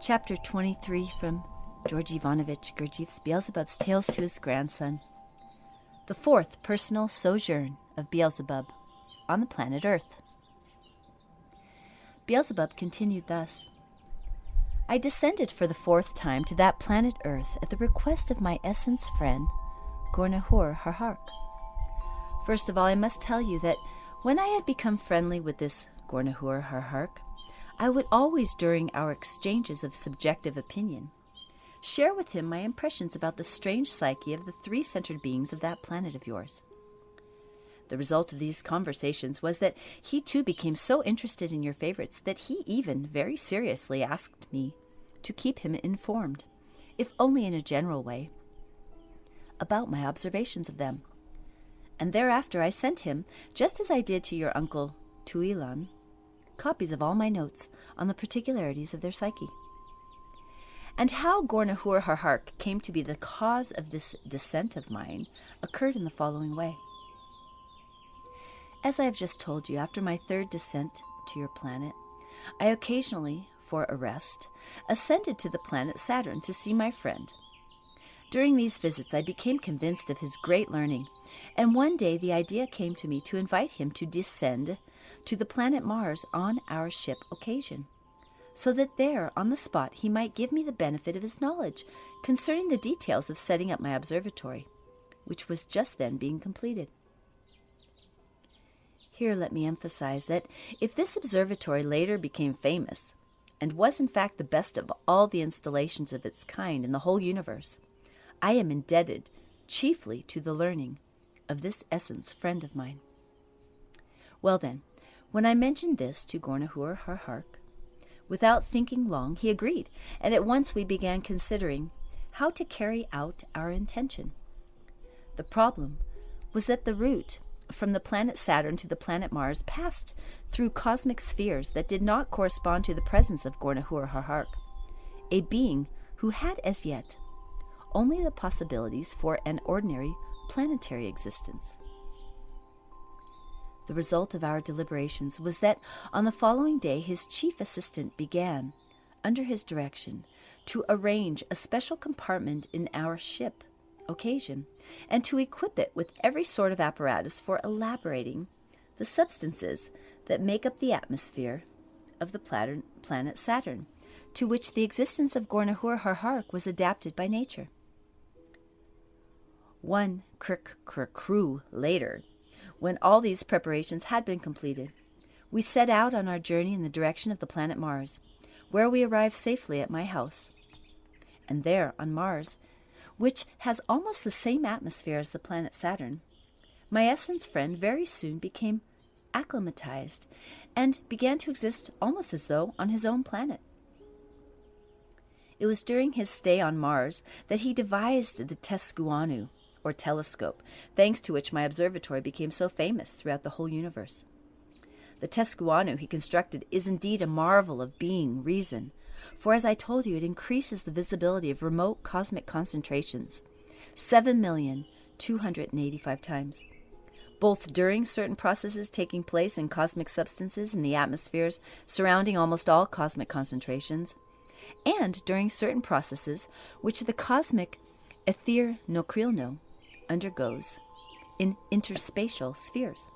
Chapter 23 from George Ivanovich Gurdjieff's Beelzebub's Tales to His Grandson. The fourth personal sojourn of Beelzebub on the planet Earth. Beelzebub continued thus. I descended for the fourth time to that planet Earth at the request of my essence friend, Gurnjieff Harhark. First of all, I must tell you that when I had become friendly with this Gurnjieff Harhark, I would always, during our exchanges of subjective opinion, share with him my impressions about the strange psyche of the three-centered beings of that planet of yours. The result of these conversations was that he too became so interested in your favorites that he even very seriously asked me to keep him informed, if only in a general way, about my observations of them. And thereafter I sent him, just as I did to your uncle Tuilan, copies of all my notes on the particularities of their psyche. And how Gurnjieff Harhark came to be the cause of this descent of mine occurred in the following way. As I have just told you, after my third descent to your planet, I occasionally, for a rest, ascended to the planet Saturn to see my friend. During these visits, I became convinced of his great learning, and one day the idea came to me to invite him to descend to the planet Mars on our ship Occasion, so that there, on the spot, he might give me the benefit of his knowledge concerning the details of setting up my observatory, which was just then being completed. Here let me emphasize that if this observatory later became famous, and was in fact the best of all the installations of its kind in the whole universe, I am indebted chiefly to the learning of this essence friend of mine. Well then, when I mentioned this to Gurnjieff Harhark, without thinking long, he agreed, and at once we began considering how to carry out our intention. The problem was that the route from the planet Saturn to the planet Mars passed through cosmic spheres that did not correspond to the presence of Gurnjieff Harhark, a being who had as yet only the possibilities for an ordinary planetary existence. The result of our deliberations was that on the following day his chief assistant began, under his direction, to arrange a special compartment in our ship Occasion, and to equip it with every sort of apparatus for elaborating the substances that make up the atmosphere of the planet Saturn, to which the existence of Gurnjieff Harhark was adapted by nature. One crew later, when all these preparations had been completed, we set out on our journey in the direction of the planet Mars, where we arrived safely at my house. And there, on Mars, which has almost the same atmosphere as the planet Saturn, my essence friend very soon became acclimatized and began to exist almost as though on his own planet. It was during his stay on Mars that he devised the Tescuanu, or telescope, thanks to which my observatory became so famous throughout the whole universe. The Tescuanu he constructed is indeed a marvel of being, reason, for as I told you, it increases the visibility of remote cosmic concentrations 7,285 times, both during certain processes taking place in cosmic substances in the atmospheres surrounding almost all cosmic concentrations, and during certain processes which the cosmic ether-neutrino undergoes in interspatial spheres.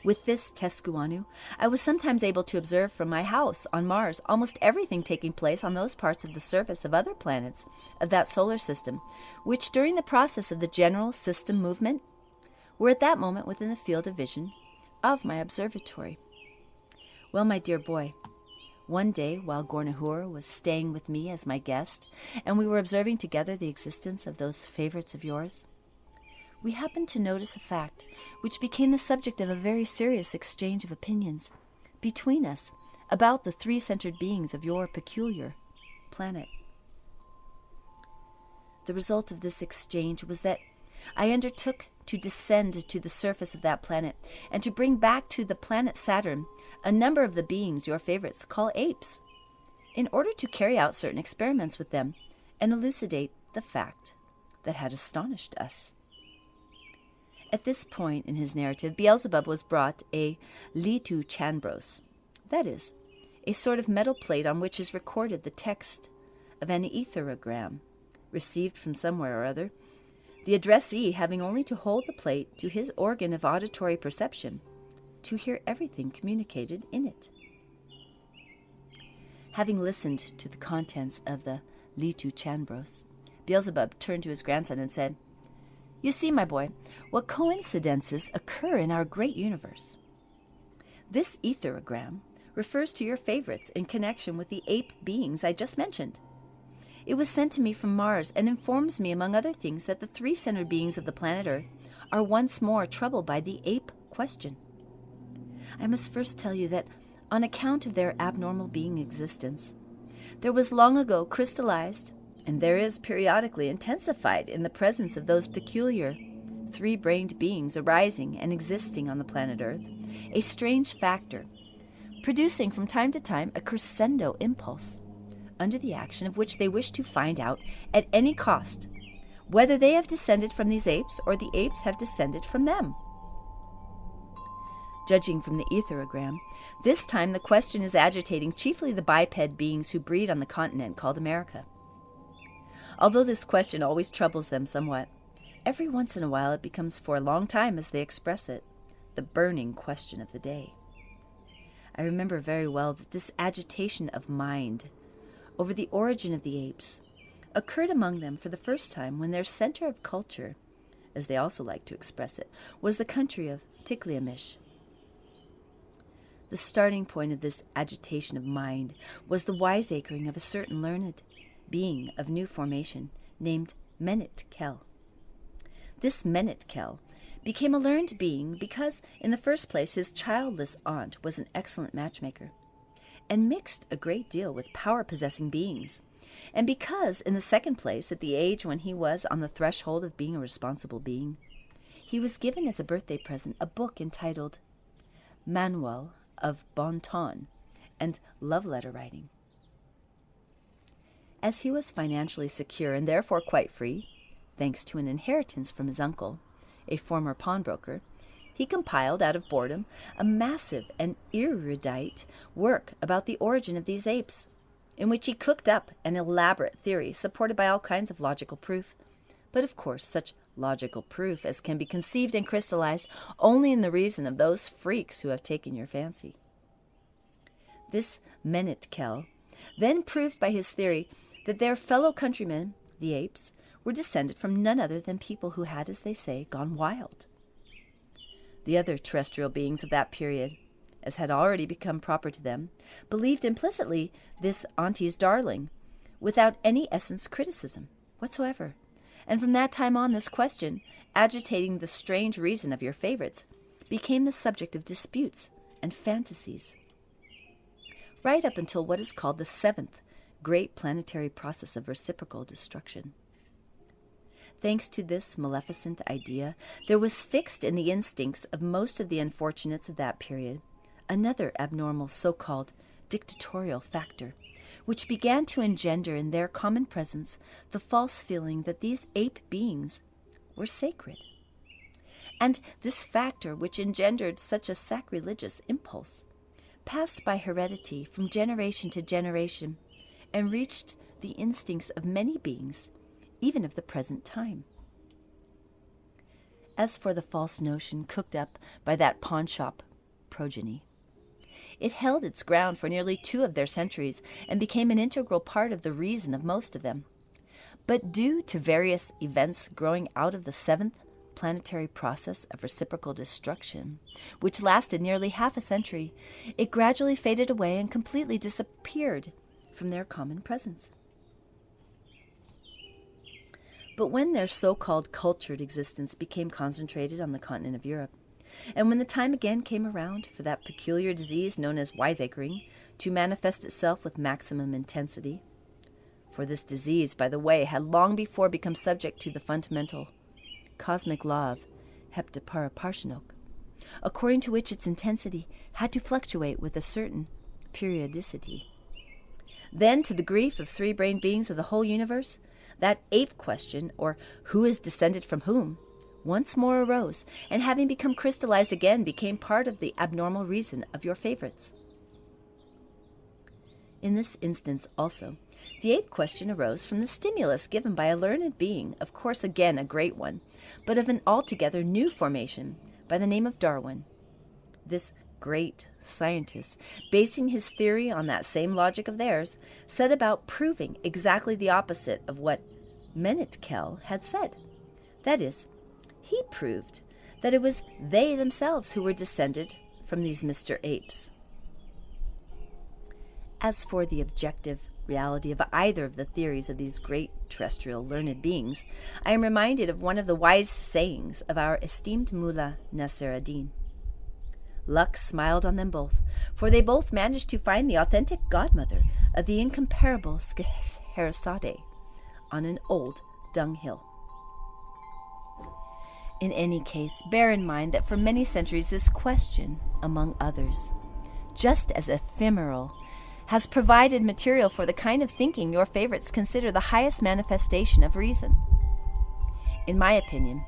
With this Tescuanu, I was sometimes able to observe from my house on Mars almost everything taking place on those parts of the surface of other planets of that solar system, which during the process of the general system movement were at that moment within the field of vision of my observatory. Well, my dear boy, one day while Gurnjieff was staying with me as my guest, and we were observing together the existence of those favorites of yours, we happened to notice a fact which became the subject of a very serious exchange of opinions between us about the three-centered beings of your peculiar planet. The result of this exchange was that I undertook to descend to the surface of that planet and to bring back to the planet Saturn a number of the beings your favorites call apes, in order to carry out certain experiments with them and elucidate the fact that had astonished us. At this point in his narrative, Beelzebub was brought a litu chanbros, that is, a sort of metal plate on which is recorded the text of an etherogram received from somewhere or other, the addressee having only to hold the plate to his organ of auditory perception to hear everything communicated in it. Having listened to the contents of the Litu Chanbros, Beelzebub turned to his grandson and said, "You see, my boy, what coincidences occur in our great universe. This etherogram refers to your favorites in connection with the ape beings I just mentioned. It was sent to me from Mars and informs me, among other things, that the three-centered beings of the planet Earth are once more troubled by the ape question. I must first tell you that, on account of their abnormal being existence, there was long ago crystallized, and there is periodically intensified in the presence of those peculiar three-brained beings arising and existing on the planet Earth, a strange factor, producing from time to time a crescendo impulse, under the action of which they wish to find out at any cost whether they have descended from these apes or the apes have descended from them. Judging from the etherogram, this time the question is agitating chiefly the biped beings who breed on the continent called America. Although this question always troubles them somewhat, every once in a while it becomes, for a long time as they express it, the burning question of the day. I remember very well that this agitation of mind over the origin of the apes occurred among them for the first time when their center of culture, as they also like to express it, was the country of Tikliamish. The starting point of this agitation of mind was the wiseacring of a certain learned being of new formation named Menet Kel. This Menet Kel became a learned being because, in the first place, his childless aunt was an excellent matchmaker, and mixed a great deal with power-possessing beings, and because, in the second place, at the age when he was on the threshold of being a responsible being, he was given as a birthday present a book entitled Manual of Bon Ton and Love Letter Writing. As he was financially secure and therefore quite free, thanks to an inheritance from his uncle, a former pawnbroker, he compiled out of boredom a massive and erudite work about the origin of these apes, in which he cooked up an elaborate theory supported by all kinds of logical proof, but of course such logical proof as can be conceived and crystallized only in the reason of those freaks who have taken your fancy. This Menet Kel then proved by his theory that their fellow countrymen, the apes, were descended from none other than people who had, as they say, gone wild. The other terrestrial beings of that period, as had already become proper to them, believed implicitly this auntie's darling, without any essence criticism whatsoever, and from that time on this question, agitating the strange reason of your favorites, became the subject of disputes and fantasies, right up until what is called the seventh great planetary process of reciprocal destruction. Thanks to this maleficent idea, there was fixed in the instincts of most of the unfortunates of that period another abnormal so-called dictatorial factor, which began to engender in their common presence the false feeling that these ape beings were sacred. And this factor, which engendered such a sacrilegious impulse, passed by heredity from generation to generation and reached the instincts of many beings, even of the present time. As for the false notion cooked up by that pawnshop progeny, it held its ground for nearly 2 of their centuries and became an integral part of the reason of most of them. But due to various events growing out of the 7th planetary process of reciprocal destruction, which lasted nearly half a century, it gradually faded away and completely disappeared from their common presence. But when their so-called cultured existence became concentrated on the continent of Europe, and when the time again came around for that peculiar disease known as wiseacring to manifest itself with maximum intensity, for this disease, by the way, had long before become subject to the fundamental cosmic law of heptaparaparshinok, according to which its intensity had to fluctuate with a certain periodicity. Then, to the grief of 3-brained beings of the whole universe, that ape question, or who is descended from whom, once more arose, and having become crystallized again, became part of the abnormal reason of your favorites. In this instance also, the ape question arose from the stimulus given by a learned being, of course again a great one, but of an altogether new formation, by the name of Darwin. This great scientist, basing his theory on that same logic of theirs, set about proving exactly the opposite of what Menetkel had said. That is, he proved that it was they themselves who were descended from these Mr. Apes. As for the objective reality of either of the theories of these great terrestrial learned beings, I am reminded of one of the wise sayings of our esteemed Mullah Nasser ad-Din. Luck smiled on them both, for they both managed to find the authentic godmother of the incomparable Scheherazade on an old dunghill. In any case, bear in mind that for many centuries this question, among others, just as ephemeral, has provided material for the kind of thinking your favorites consider the highest manifestation of reason. In my opinion,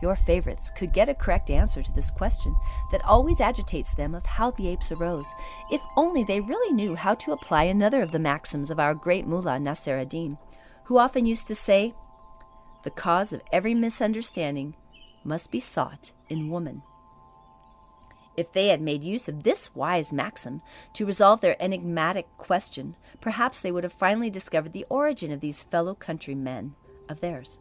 your favorites could get a correct answer to this question that always agitates them of how the apes arose, if only they really knew how to apply another of the maxims of our great Mullah Nasser ad-Din, who often used to say, "The cause of every misunderstanding must be sought in woman." If they had made use of this wise maxim to resolve their enigmatic question, perhaps they would have finally discovered the origin of these fellow countrymen of theirs.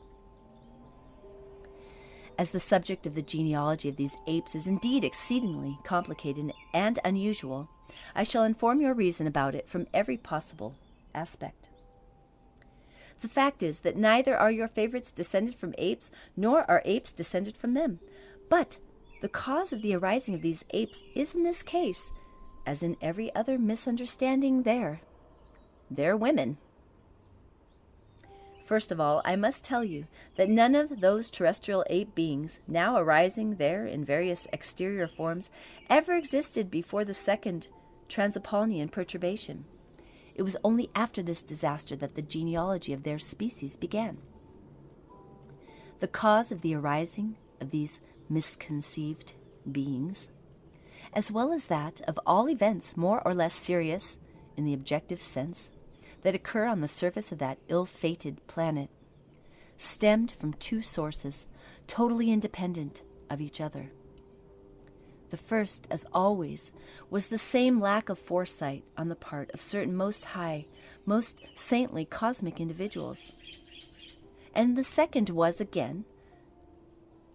As the subject of the genealogy of these apes is indeed exceedingly complicated and unusual, I shall inform your reason about it from every possible aspect. The fact is that neither are your favorites descended from apes, nor are apes descended from them, but the cause of the arising of these apes is in this case, as in every other misunderstanding they're women. First of all, I must tell you that none of those terrestrial ape beings now arising there in various exterior forms ever existed before the second Transapoleonian perturbation. It was only after this disaster that the genealogy of their species began. The cause of the arising of these misconceived beings, as well as that of all events more or less serious in the objective sense that occur on the surface of that ill-fated planet, stemmed from two sources totally independent of each other. The first, as always, was the same lack of foresight on the part of certain most high, most saintly cosmic individuals. And the second was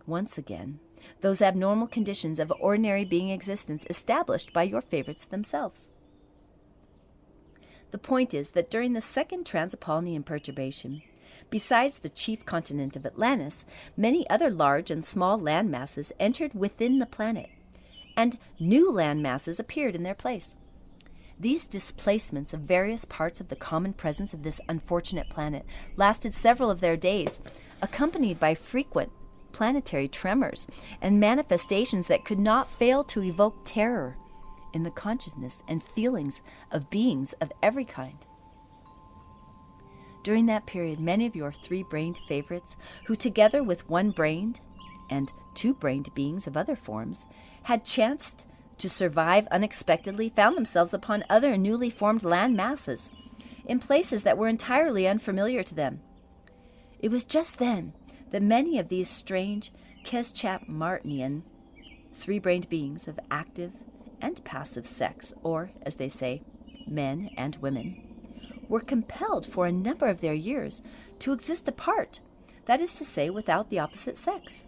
once again, those abnormal conditions of ordinary being existence established by your favorites themselves. The point is that during the second Transapoleonian perturbation, besides the chief continent of Atlantis, many other large and small land masses entered within the planet, and new land masses appeared in their place. These displacements of various parts of the common presence of this unfortunate planet lasted several of their days, accompanied by frequent planetary tremors and manifestations that could not fail to evoke terror in the consciousness and feelings of beings of every kind. During that period, many of your three-brained favorites, who together with one-brained and two-brained beings of other forms, had chanced to survive unexpectedly, found themselves upon other newly formed land masses, in places that were entirely unfamiliar to them. It was just then that many of these strange Keschap-Martnian three-brained beings of active and passive sex, or, as they say, men and women, were compelled for a number of their years to exist apart, that is to say, without the opposite sex.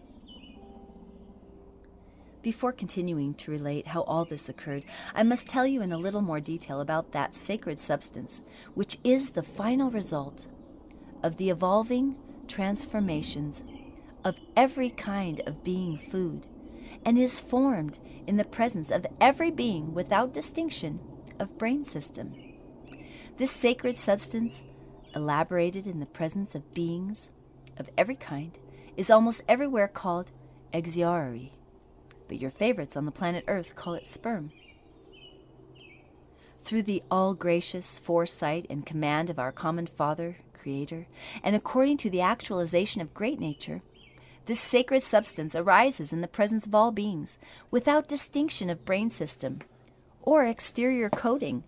Before continuing to relate how all this occurred, I must tell you in a little more detail about that sacred substance, which is the final result of the evolving transformations of every kind of being food, and is formed in the presence of every being without distinction of brain system. This sacred substance, elaborated in the presence of beings of every kind, is almost everywhere called exiari, but your favorites on the planet Earth call it sperm. Through the all-gracious foresight and command of our common Father, Creator, and according to the actualization of great nature, this sacred substance arises in the presence of all beings, without distinction of brain system or exterior coating.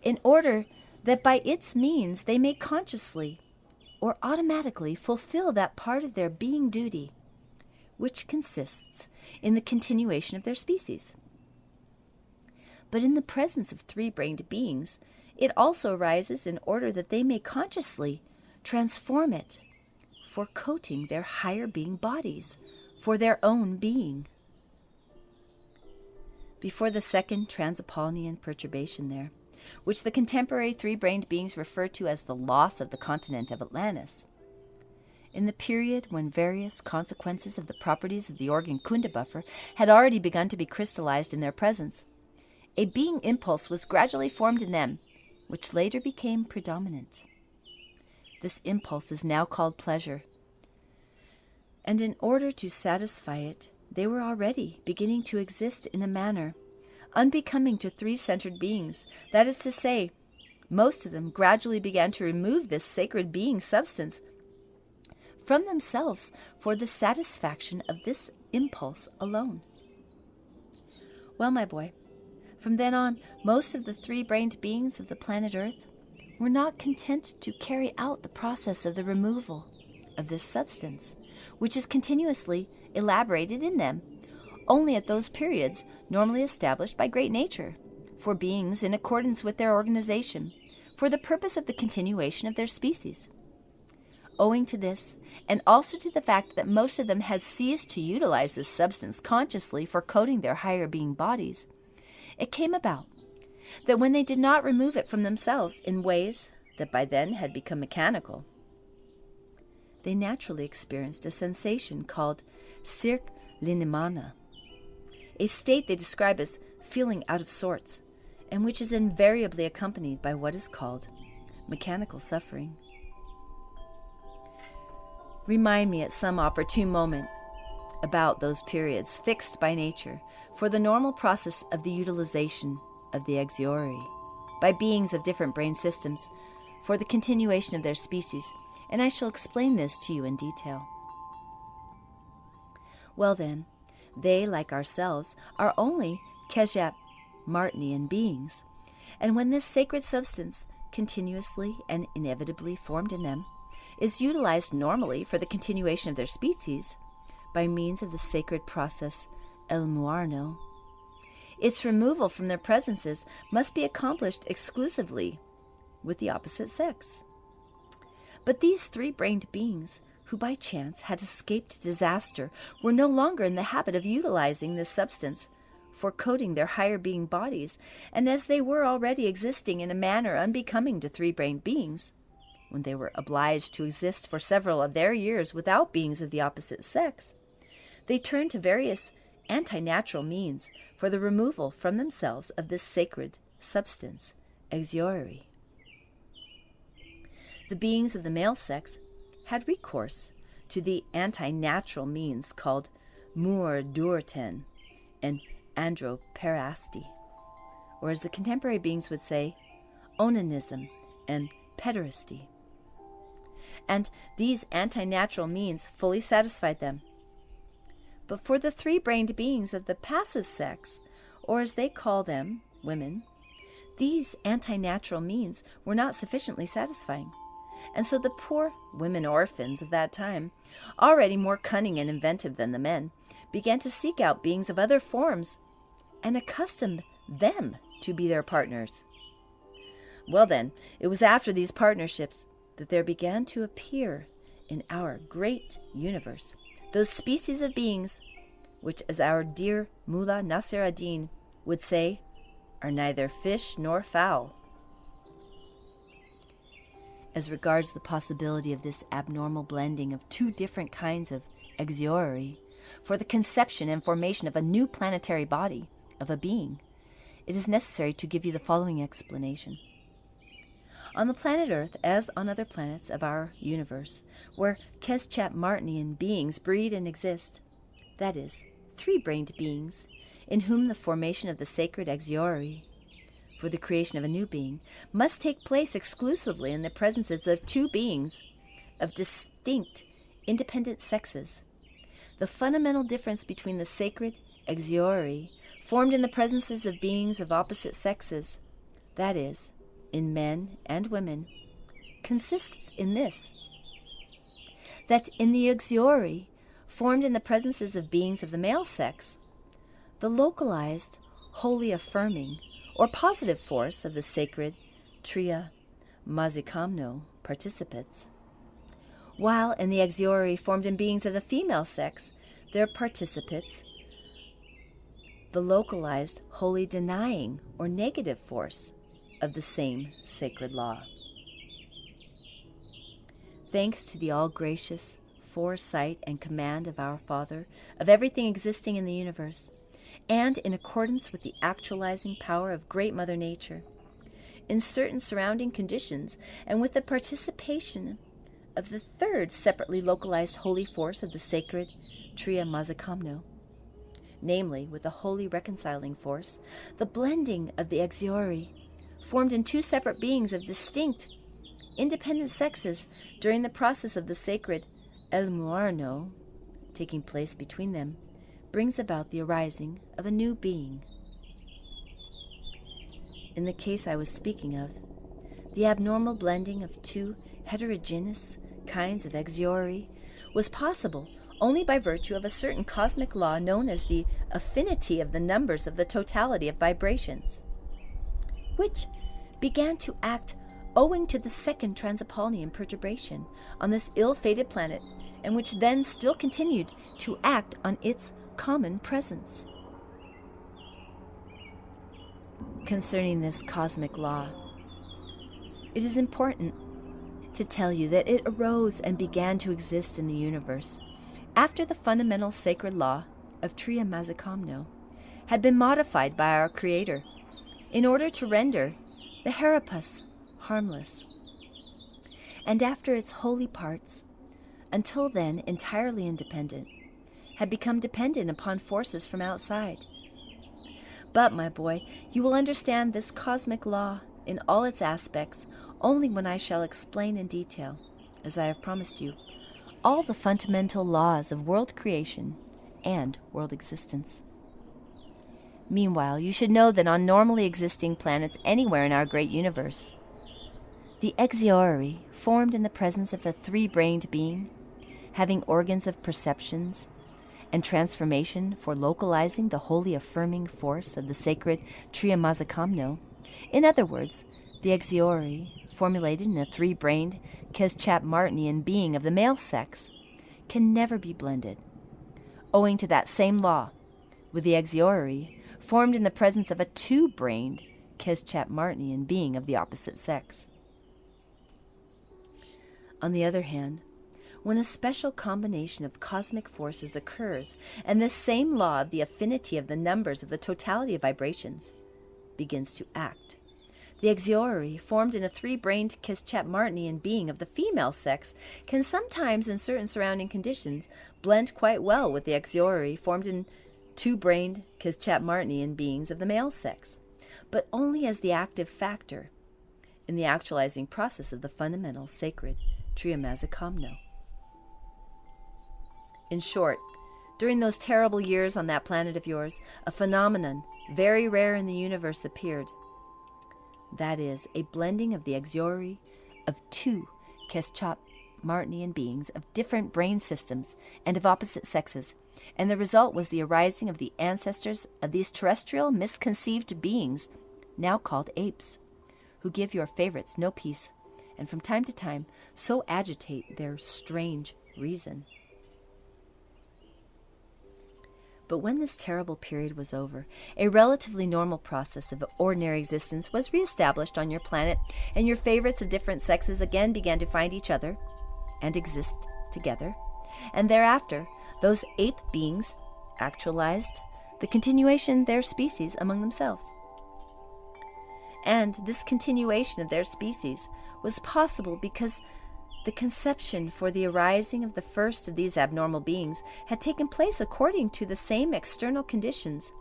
in order that by its means they may consciously or automatically fulfill that part of their being duty, which consists in the continuation of their species. But in the presence of three-brained beings, it also arises in order that they may consciously transform it for coating their higher being bodies for their own being. Before the second Trans-Apollonian perturbation there, which the contemporary three-brained beings refer to as the loss of the continent of Atlantis, in the period when various consequences of the properties of the organ Kunda buffer had already begun to be crystallized in their presence, a being impulse was gradually formed in them, which later became predominant. This impulse is now called pleasure, and in order to satisfy it, they were already beginning to exist in a manner unbecoming to three-centered beings. That is to say, most of them gradually began to remove this sacred being substance from themselves for the satisfaction of this impulse alone. Well, my boy, from then on, most of the three-brained beings of the planet Earth were not content to carry out the process of the removal of this substance, which is continuously elaborated in them, only at those periods normally established by great nature, for beings in accordance with their organization, for the purpose of the continuation of their species. Owing to this, and also to the fact that most of them had ceased to utilize this substance consciously for coating their higher being bodies, it came about that when they did not remove it from themselves in ways that by then had become mechanical, they naturally experienced a sensation called cirque linimana, a state they describe as feeling out of sorts, and which is invariably accompanied by what is called mechanical suffering. Remind me at some opportune moment about those periods fixed by nature for the normal process of the utilization of the exuori by beings of different brain systems for the continuation of their species, and I shall explain this to you in detail. Well then, they, like ourselves, are only Gurdjieff Martinian beings, and when this sacred substance, continuously and inevitably formed in them, is utilized normally for the continuation of their species by means of the sacred process El Muarno, its removal from their presences must be accomplished exclusively with the opposite sex. But these three-brained beings, who by chance had escaped disaster, were no longer in the habit of utilizing this substance for coating their higher being bodies, and as they were already existing in a manner unbecoming to three-brained beings, when they were obliged to exist for several of their years without beings of the opposite sex, they turned to various anti-natural means for the removal from themselves of this sacred substance, exuori. The beings of the male sex had recourse to the anti-natural means called muurdurten and androperasti, or as the contemporary beings would say, onanism and pederasty. And these anti-natural means fully satisfied them. But for the three-brained beings of the passive sex, or as they call them, women, these anti-natural means were not sufficiently satisfying. And so the poor women orphans of that time, already more cunning and inventive than the men, began to seek out beings of other forms and accustom them to be their partners. Well then, it was after these partnerships that there began to appear in our great universe those species of beings which, as our dear Mullah Nasir ad-Din would say, are neither fish nor fowl. As regards the possibility of this abnormal blending of two different kinds of exuori for the conception and formation of a new planetary body, of a being, it is necessary to give you the following explanation. On the planet Earth, as on other planets of our universe, where Gurdjieff Martinian beings breed and exist, that is, three-brained beings, in whom the formation of the sacred exuori for the creation of a new being must take place exclusively in the presences of two beings of distinct, independent sexes. The fundamental difference between the sacred exuori formed in the presences of beings of opposite sexes, that is, in men and women consists in this, that in the Gurdjieff formed in the presences of beings of the male sex, the localized, wholly affirming, or positive force of the sacred Triya Mazikamno participates, while in the Gurdjieff formed in beings of the female sex, there participates the localized, wholly denying, or negative force of the same sacred law. Thanks to the all-gracious foresight and command of our Father of everything existing in the universe, and in accordance with the actualizing power of Great Mother Nature, in certain surrounding conditions, and with the participation of the third separately localized holy force of the sacred Triya Mazikamno, namely with the holy reconciling force, the blending of the Gurdjieff, formed in two separate beings of distinct, independent sexes during the process of the sacred El Muarno taking place between them, brings about the arising of a new being. In the case I was speaking of, the abnormal blending of two heterogeneous kinds of Gurdjieff was possible only by virtue of a certain cosmic law known as the affinity of the numbers of the totality of vibrations, which began to act owing to the second Transapoleon perturbation on this ill-fated planet, and which then still continued to act on its common presence. Concerning this cosmic law, it is important to tell you that it arose and began to exist in the universe after the fundamental sacred law of Triya Mazikamno had been modified by our Creator in order to render the Herapus harmless, and after its holy parts, until then entirely independent, had become dependent upon forces from outside. But, my boy, you will understand this cosmic law in all its aspects only when I shall explain in detail, as I have promised you, all the fundamental laws of world creation and world existence. Meanwhile, you should know that on normally existing planets anywhere in our great universe, the Gurdjieff, formed in the presence of a three-brained being, having organs of perceptions and transformation for localizing the wholly affirming force of the sacred Triya Mazikamno, in other words, the Gurdjieff, formulated in a three-brained Keschat-Martinian being of the male sex, can never be blended, owing to that same law, with the Gurdjieff, formed in the presence of a two-brained Keschat-Martinian being of the opposite sex. On the other hand, when a special combination of cosmic forces occurs, and this same law of the affinity of the numbers of the totality of vibrations begins to act, the Gurdjieff, formed in a three-brained Keschat-Martinian being of the female sex, can sometimes, in certain surrounding conditions, blend quite well with the Gurdjieff, formed in two-brained Keschat-Martinian beings of the male sex, but only as the active factor in the actualizing process of the fundamental sacred Triya Mazikamno. In short, during those terrible years on that planet of yours, a phenomenon very rare in the universe appeared. That is, a blending of the Gurdjieff of two Keschat-Martinian beings of different brain systems and of opposite sexes, and the result was the arising of the ancestors of these terrestrial misconceived beings, now called apes, who give your favorites no peace, and from time to time so agitate their strange reason. But when this terrible period was over, a relatively normal process of ordinary existence was reestablished on your planet, and your favorites of different sexes again began to find each other and exist together. And thereafter, those ape beings actualized the continuation of their species among themselves. And this continuation of their species was possible because the conception for the arising of the first of these abnormal beings had taken place according to the same external conditions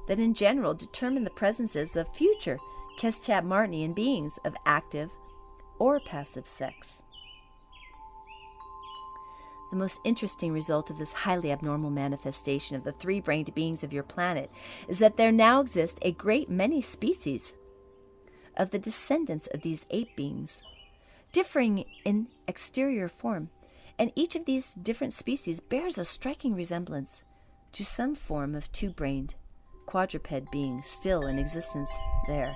that in general determine the presences of future Keschat-Martinian beings of active or passive sex. The most interesting result of this highly abnormal manifestation of the three-brained beings of your planet is that there now exist a great many species of the descendants of these ape beings, differing in exterior form, and each of these different species bears a striking resemblance to some form of two-brained quadruped being still in existence there.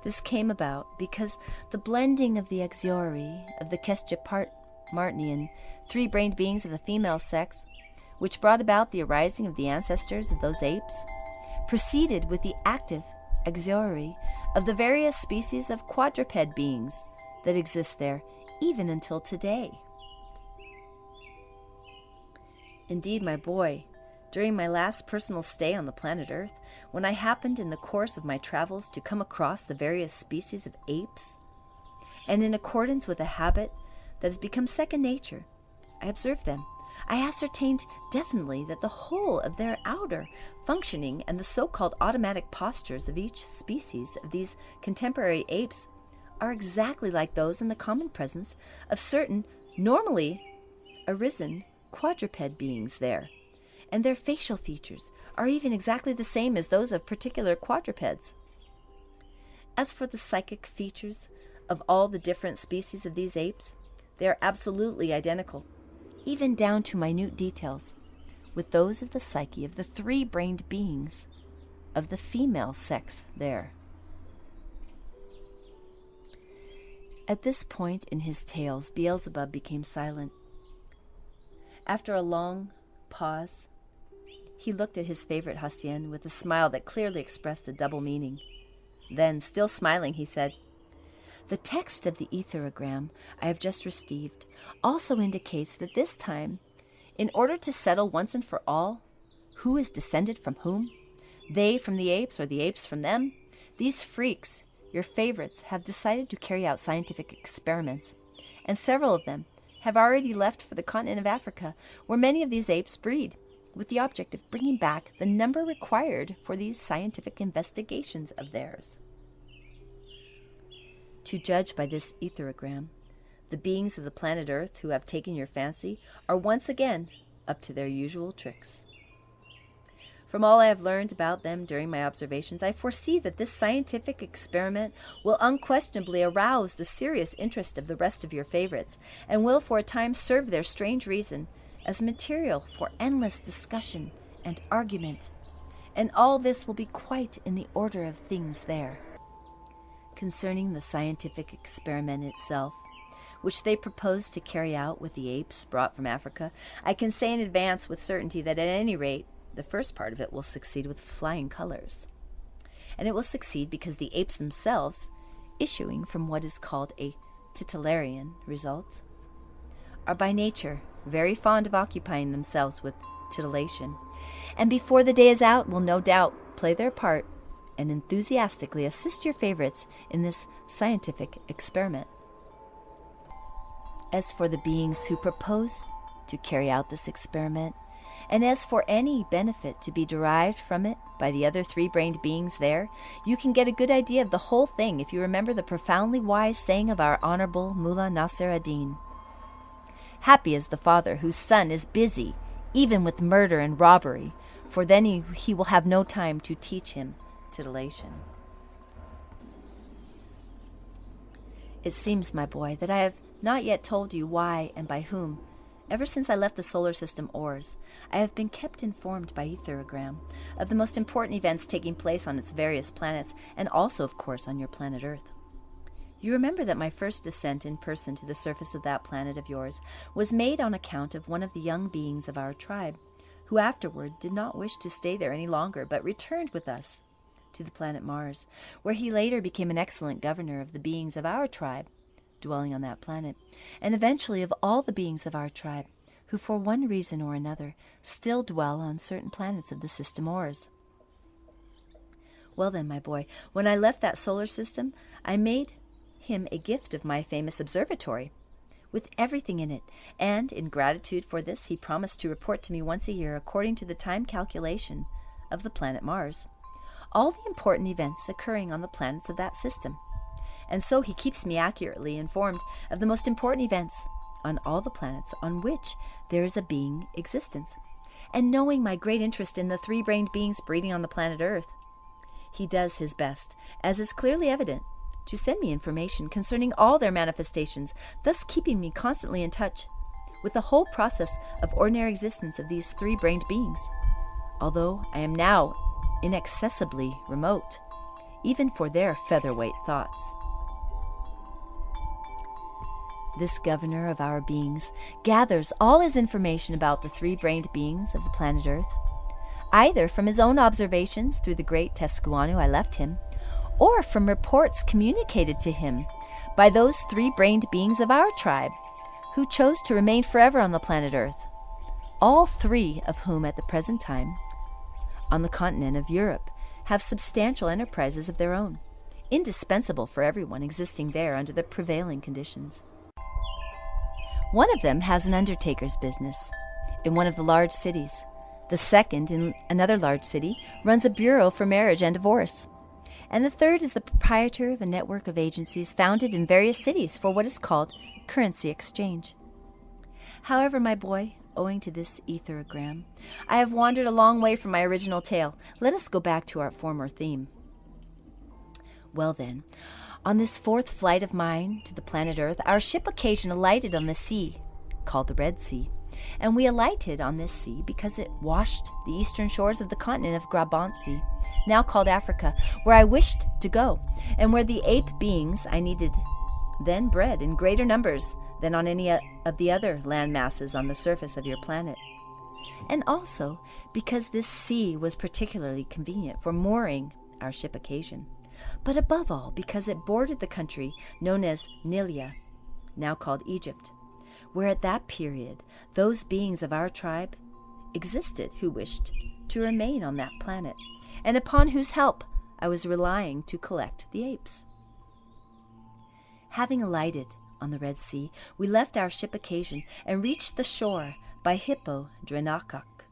This came about because the blending of the Axiori of the Kesje-Martnian three-brained beings of the female sex, which brought about the arising of the ancestors of those apes, proceeded with the active Axiori of the various species of quadruped beings that exist there even until today. Indeed, my boy, during my last personal stay on the planet Earth, when I happened in the course of my travels to come across the various species of apes, and in accordance with a habit that has become second nature, I observed them. I ascertained definitely that the whole of their outer functioning and the so-called automatic postures of each species of these contemporary apes are exactly like those in the common presence of certain normally arisen quadruped beings there, and their facial features are even exactly the same as those of particular quadrupeds. As for the psychic features of all the different species of these apes, they are absolutely identical, even down to minute details, with those of the psyche of the three-brained beings of the female sex there. At this point in his tales, Beelzebub became silent. After a long pause, he looked at his favorite Hassien with a smile that clearly expressed a double meaning. Then, still smiling, he said, "The text of the etherogram I have just received also indicates that this time, in order to settle once and for all who is descended from whom, they from the apes or the apes from them, these freaks, your favorites, have decided to carry out scientific experiments, and several of them have already left for the continent of Africa, where many of these apes breed, with the object of bringing back the number required for these scientific investigations of theirs. To judge by this etherogram, the beings of the planet Earth who have taken your fancy are once again up to their usual tricks. From all I have learned about them during my observations, I foresee that this scientific experiment will unquestionably arouse the serious interest of the rest of your favorites, and will for a time serve their strange reason as material for endless discussion and argument, and all this will be quite in the order of things there. Concerning the scientific experiment itself, which they propose to carry out with the apes brought from Africa, I can say in advance with certainty that at any rate, the first part of it will succeed with flying colors. And it will succeed because the apes themselves, issuing from what is called a titillarian result, are by nature very fond of occupying themselves with titillation, and before the day is out will no doubt play their part and enthusiastically assist your favorites in this scientific experiment. As for the beings who propose to carry out this experiment, and as for any benefit to be derived from it by the other three-brained beings there, you can get a good idea of the whole thing if you remember the profoundly wise saying of our Honorable Mullah Nasser ad-Din. Happy is the father whose son is busy, even with murder and robbery, for then he will have no time to teach him titillation. It seems, my boy, that I have not yet told you why and by whom, ever since I left the solar system Ors, I have been kept informed by etherogram of the most important events taking place on its various planets, and also, of course, on your planet Earth. You remember that my first descent in person to the surface of that planet of yours was made on account of one of the young beings of our tribe, who afterward did not wish to stay there any longer, but returned with us to the planet Mars, where he later became an excellent governor of the beings of our tribe, dwelling on that planet, and eventually of all the beings of our tribe, who for one reason or another still dwell on certain planets of the system Ors. Well then, my boy, when I left that solar system, I made him a gift of my famous observatory, with everything in it, and in gratitude for this he promised to report to me once a year according to the time calculation of the planet Mars, all the important events occurring on the planets of that system. And so he keeps me accurately informed of the most important events on all the planets on which there is a being existence. And knowing my great interest in the three-brained beings breeding on the planet Earth, he does his best, as is clearly evident, to send me information concerning all their manifestations, thus keeping me constantly in touch with the whole process of ordinary existence of these three-brained beings, although I am now inaccessibly remote, even for their featherweight thoughts. This governor of our beings gathers all his information about the three-brained beings of the planet Earth, either from his own observations through the great Tescuano I left him, or from reports communicated to him by those three-brained beings of our tribe who chose to remain forever on the planet Earth, all three of whom at the present time, on the continent of Europe, have substantial enterprises of their own, indispensable for everyone existing there under the prevailing conditions. One of them has an undertaker's business in one of the large cities. The second, in another large city, runs a bureau for marriage and divorce. And the third is the proprietor of a network of agencies founded in various cities for what is called currency exchange. However, my boy, owing to this etherogram, I have wandered a long way from my original tale. Let us go back to our former theme. Well then, on this fourth flight of mine to the planet Earth, our ship occasion alighted on the sea, called the Red Sea, and we alighted on this sea because it washed the eastern shores of the continent of Grabancy, now called Africa, where I wished to go, and where the ape beings I needed then bred in greater numbers than on any of the other land masses on the surface of your planet. And also because this sea was particularly convenient for mooring our ship occasion, but above all because it bordered the country known as Nilia, now called Egypt, where at that period those beings of our tribe existed who wished to remain on that planet, and upon whose help I was relying to collect the apes. Having alighted on the Red Sea, we left our ship occasion and reached the shore by Hippo Drenakak,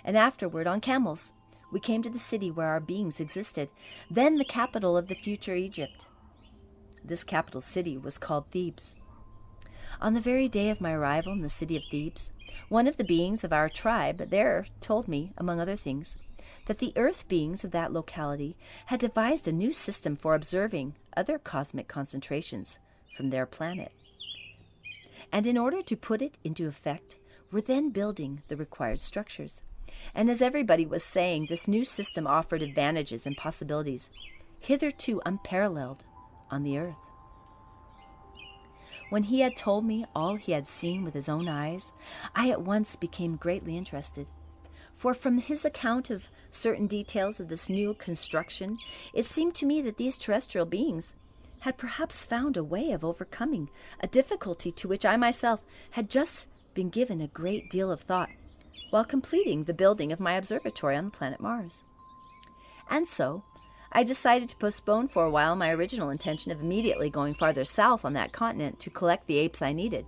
and afterward on camels we came to the city where our beings existed, then the capital of the future Egypt. This capital city was called Thebes. On the very day of my arrival in the city of Thebes, one of the beings of our tribe there told me, among other things, that the earth beings of that locality had devised a new system for observing other cosmic concentrations from their planet, and in order to put it into effect, were then building the required structures. And as everybody was saying, this new system offered advantages and possibilities hitherto unparalleled on the earth. When he had told me all he had seen with his own eyes, I at once became greatly interested. For from his account of certain details of this new construction, it seemed to me that these terrestrial beings had perhaps found a way of overcoming a difficulty to which I myself had just been given a great deal of thought while completing the building of my observatory on the planet Mars. And so I decided to postpone for a while my original intention of immediately going farther south on that continent to collect the apes I needed,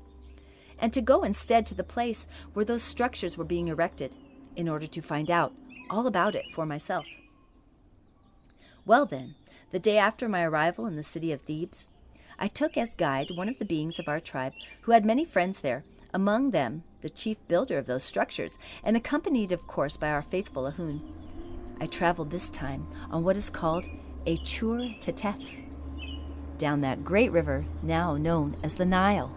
and to go instead to the place where those structures were being erected, in order to find out all about it for myself. Well then, the day after my arrival in the city of Thebes, I took as guide one of the beings of our tribe who had many friends there, among them the chief builder of those structures, and accompanied, of course, by our faithful Ahun. I traveled this time on what is called a Chur Tetef, down that great river now known as the Nile.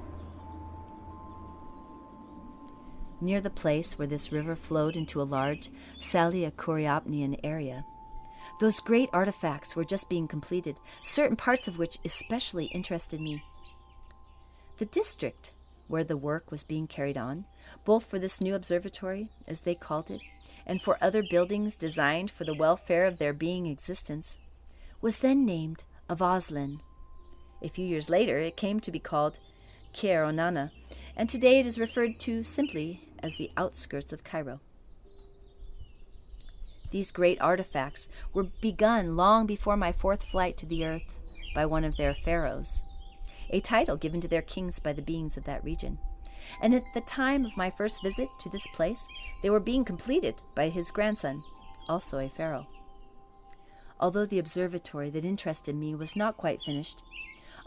Near the place where this river flowed into a large Salia-Coriopnian area, those great artifacts were just being completed, certain parts of which especially interested me. The district where the work was being carried on, both for this new observatory, as they called it, and for other buildings designed for the welfare of their being existence, was then named Avazlin. A few years later, it came to be called Kieronana, and today it is referred to simply as the outskirts of Cairo. These great artifacts were begun long before my fourth flight to the earth by one of their pharaohs, a title given to their kings by the beings of that region. And at the time of my first visit to this place, they were being completed by his grandson, also a pharaoh. Although the observatory that interested me was not quite finished,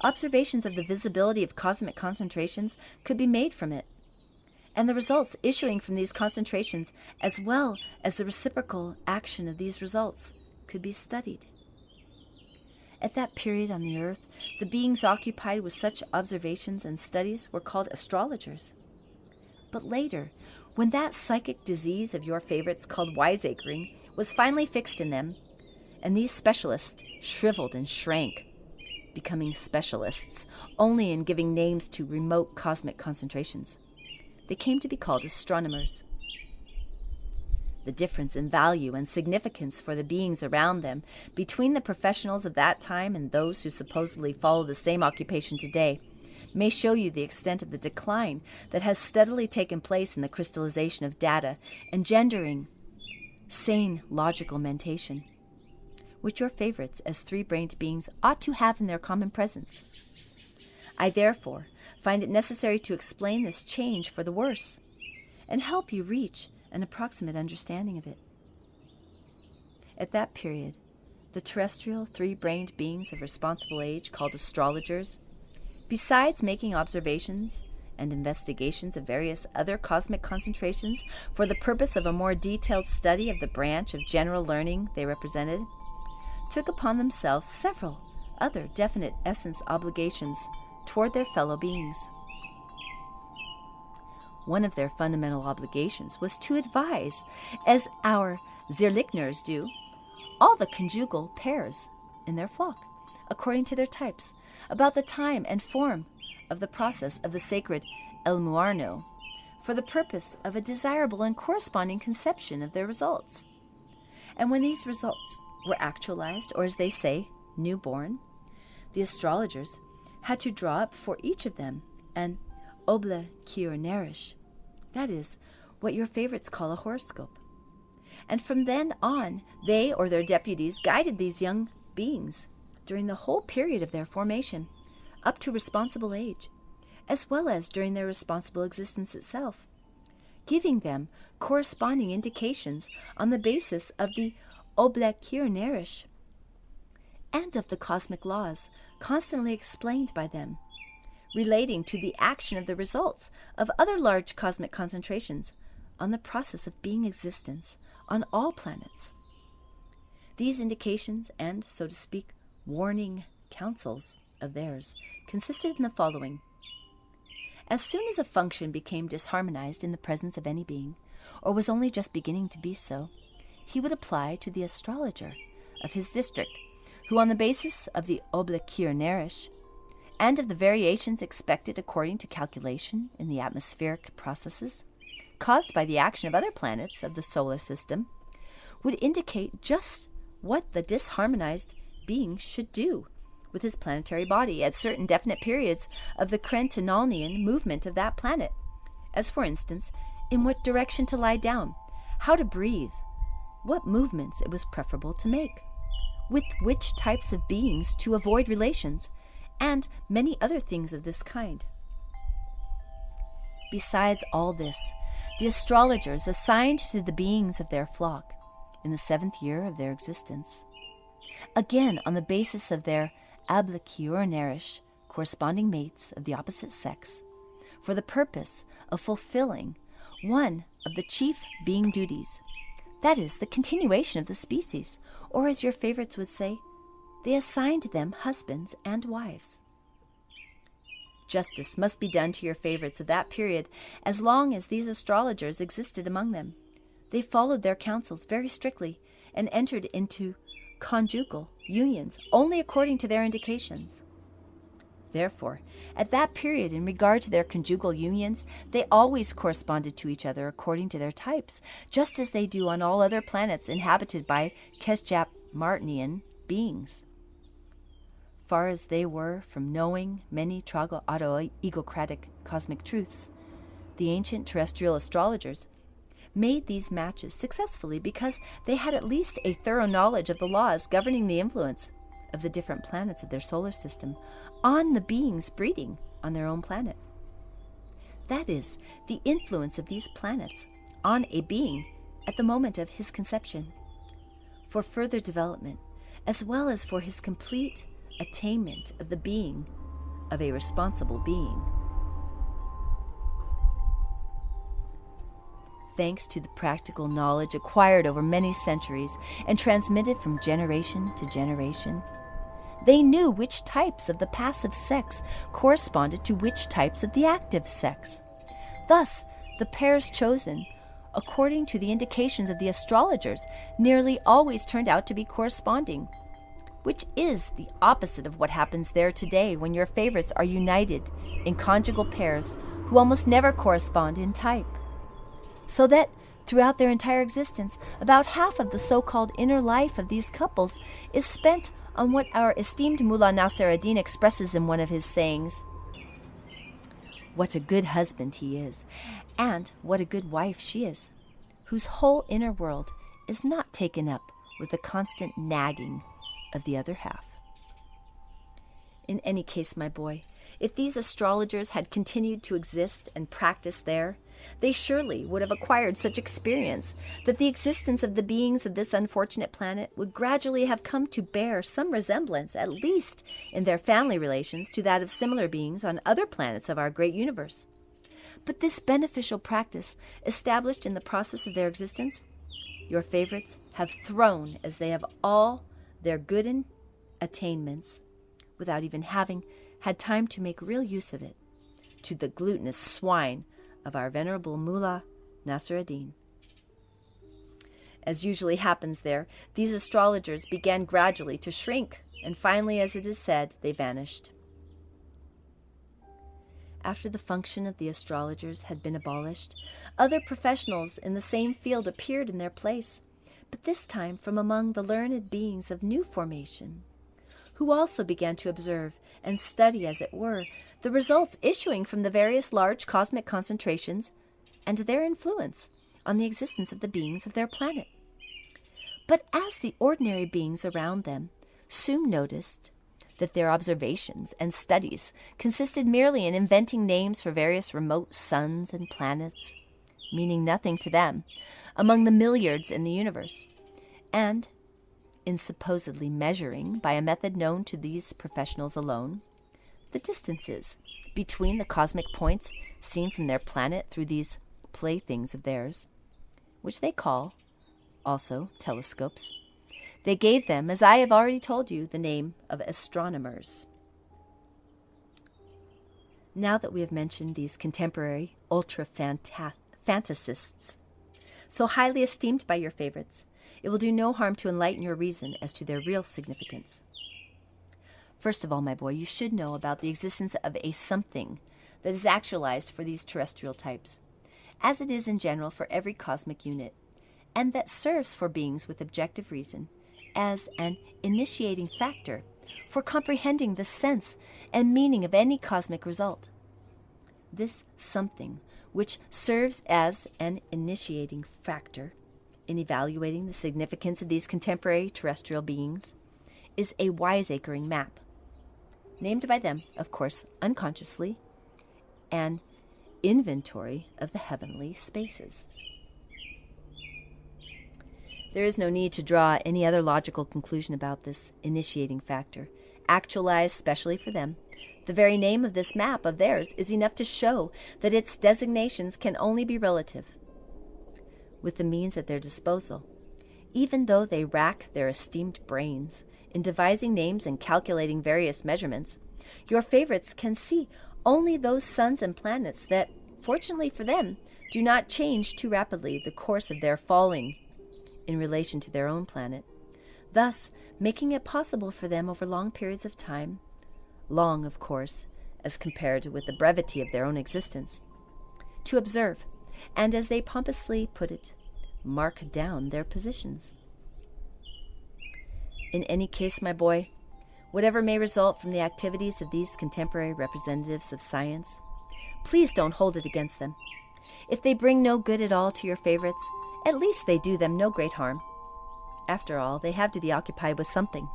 observations of the visibility of cosmic concentrations could be made from it, and the results issuing from these concentrations, as well as the reciprocal action of these results, could be studied. At that period on the earth, the beings occupied with such observations and studies were called astrologers. But later, when that psychic disease of your favorites called wiseacring was finally fixed in them, and these specialists shriveled and shrank, becoming specialists only in giving names to remote cosmic concentrations, they came to be called astronomers. The difference in value and significance for the beings around them between the professionals of that time and those who supposedly follow the same occupation today may show you the extent of the decline that has steadily taken place in the crystallization of data, engendering sane logical mentation, which your favorites as three-brained beings ought to have in their common presence. I therefore find it necessary to explain this change for the worse and help you reach an approximate understanding of it. At that period, the terrestrial three-brained beings of responsible age called astrologers, besides making observations and investigations of various other cosmic concentrations for the purpose of a more detailed study of the branch of general learning they represented, took upon themselves several other definite essence obligations toward their fellow beings. One of their fundamental obligations was to advise, as our Zierlichners do, all the conjugal pairs in their flock, according to their types, about the time and form of the process of the sacred El Muarno, for the purpose of a desirable and corresponding conception of their results. And when these results were actualized, or as they say, newborn, the astrologers had to draw up for each of them an oble kiornerish, that is, what your favorites call a horoscope. And from then on, they or their deputies guided these young beings during the whole period of their formation, up to responsible age, as well as during their responsible existence itself, giving them corresponding indications on the basis of the oble kiornerish and of the cosmic laws constantly explained by them, relating to the action of the results of other large cosmic concentrations on the process of being existence on all planets. These indications and, so to speak, warning counsels of theirs consisted in the following. As soon as a function became disharmonized in the presence of any being, or was only just beginning to be so, he would apply to the astrologer of his district, who on the basis of the oble kiornerish and of the variations expected according to calculation in the atmospheric processes caused by the action of other planets of the solar system, would indicate just what the disharmonized being should do with his planetary body at certain definite periods of the Crentonalnian movement of that planet, as for instance, in what direction to lie down, how to breathe, what movements it was preferable to make, with which types of beings to avoid relations, and many other things of this kind. Besides all this, the astrologers assigned to the beings of their flock, in the 7th year of their existence, again on the basis of their oble kiornerish corresponding mates of the opposite sex, for the purpose of fulfilling one of the chief being duties, that is, the continuation of the species, or as your favorites would say, they assigned them husbands and wives. Justice must be done to your favorites of that period as long as these astrologers existed among them. They followed their counsels very strictly and entered into conjugal unions only according to their indications. Therefore, at that period, in regard to their conjugal unions, they always corresponded to each other according to their types, just as they do on all other planets inhabited by Kesjap-Martinian beings. Far as they were from knowing many trago-auto-egocratic cosmic truths, the ancient terrestrial astrologers made these matches successfully because they had at least a thorough knowledge of the laws governing the influence of the different planets of their solar system on the beings breeding on their own planet. That is, the influence of these planets on a being at the moment of his conception, for further development, as well as for his complete attainment of the being of a responsible being. thanks to the practical knowledge acquired over many centuries and transmitted from generation to generation. They knew which types of the passive sex corresponded to which types of the active sex. Thus, the pairs chosen, according to the indications of the astrologers, nearly always turned out to be corresponding, which is the opposite of what happens there today when your favorites are united in conjugal pairs who almost never correspond in type. So that, throughout their entire existence, about half of the so-called inner life of these couples is spent on what our esteemed Mullah Nasser ad-Din expresses in one of his sayings: what a good husband he is, and what a good wife she is, whose whole inner world is not taken up with the constant nagging of the other half. In any case, my boy, if these astrologers had continued to exist and practice there, they surely would have acquired such experience that the existence of the beings of this unfortunate planet would gradually have come to bear some resemblance, at least in their family relations, to that of similar beings on other planets of our great universe. But this beneficial practice, established in the process of their existence, your favorites have thrown as they have all their good attainments, without even having had time to make real use of it, to the glutinous swine of our venerable Mullah Nasser ad-Din. As usually happens there, these astrologers began gradually to shrink, and finally, as it is said, they vanished. After the function of the astrologers had been abolished, other professionals in the same field appeared in their place, but this time from among the learned beings of new formation, who also began to observe and study, as it were, the results issuing from the various large cosmic concentrations and their influence on the existence of the beings of their planet. But as the ordinary beings around them soon noticed that their observations and studies consisted merely in inventing names for various remote suns and planets, meaning nothing to them, among the milliards in the universe, and in supposedly measuring, by a method known to these professionals alone, the distances between the cosmic points seen from their planet through these playthings of theirs, which they call also telescopes. They gave them, as I have already told you, the name of astronomers. Now that we have mentioned these contemporary ultra-fantasists, so highly esteemed by your favorites, it will do no harm to enlighten your reason as to their real significance. First of all, my boy, you should know about the existence of a something that is actualized for these terrestrial types, as it is in general for every cosmic unit, and that serves for beings with objective reason as an initiating factor for comprehending the sense and meaning of any cosmic result. This something, which serves as an initiating factor in evaluating the significance of these contemporary terrestrial beings, is a wiseacring map, named by them, of course, unconsciously, an inventory of the heavenly spaces. There is no need to draw any other logical conclusion about this initiating factor, actualized specially for them. The very name of this map of theirs is enough to show that its designations can only be relative. With the means at their disposal, even though they rack their esteemed brains in devising names and calculating various measurements, your favorites can see only those suns and planets that, fortunately for them, do not change too rapidly the course of their falling in relation to their own planet, thus making it possible for them over long periods of time, long, of course, as compared with the brevity of their own existence, to observe, and, as they pompously put it, mark down their positions. In any case, my boy, whatever may result from the activities of these contemporary representatives of science, please don't hold it against them. If they bring no good at all to your favorites, at least they do them no great harm. After all, they have to be occupied with something.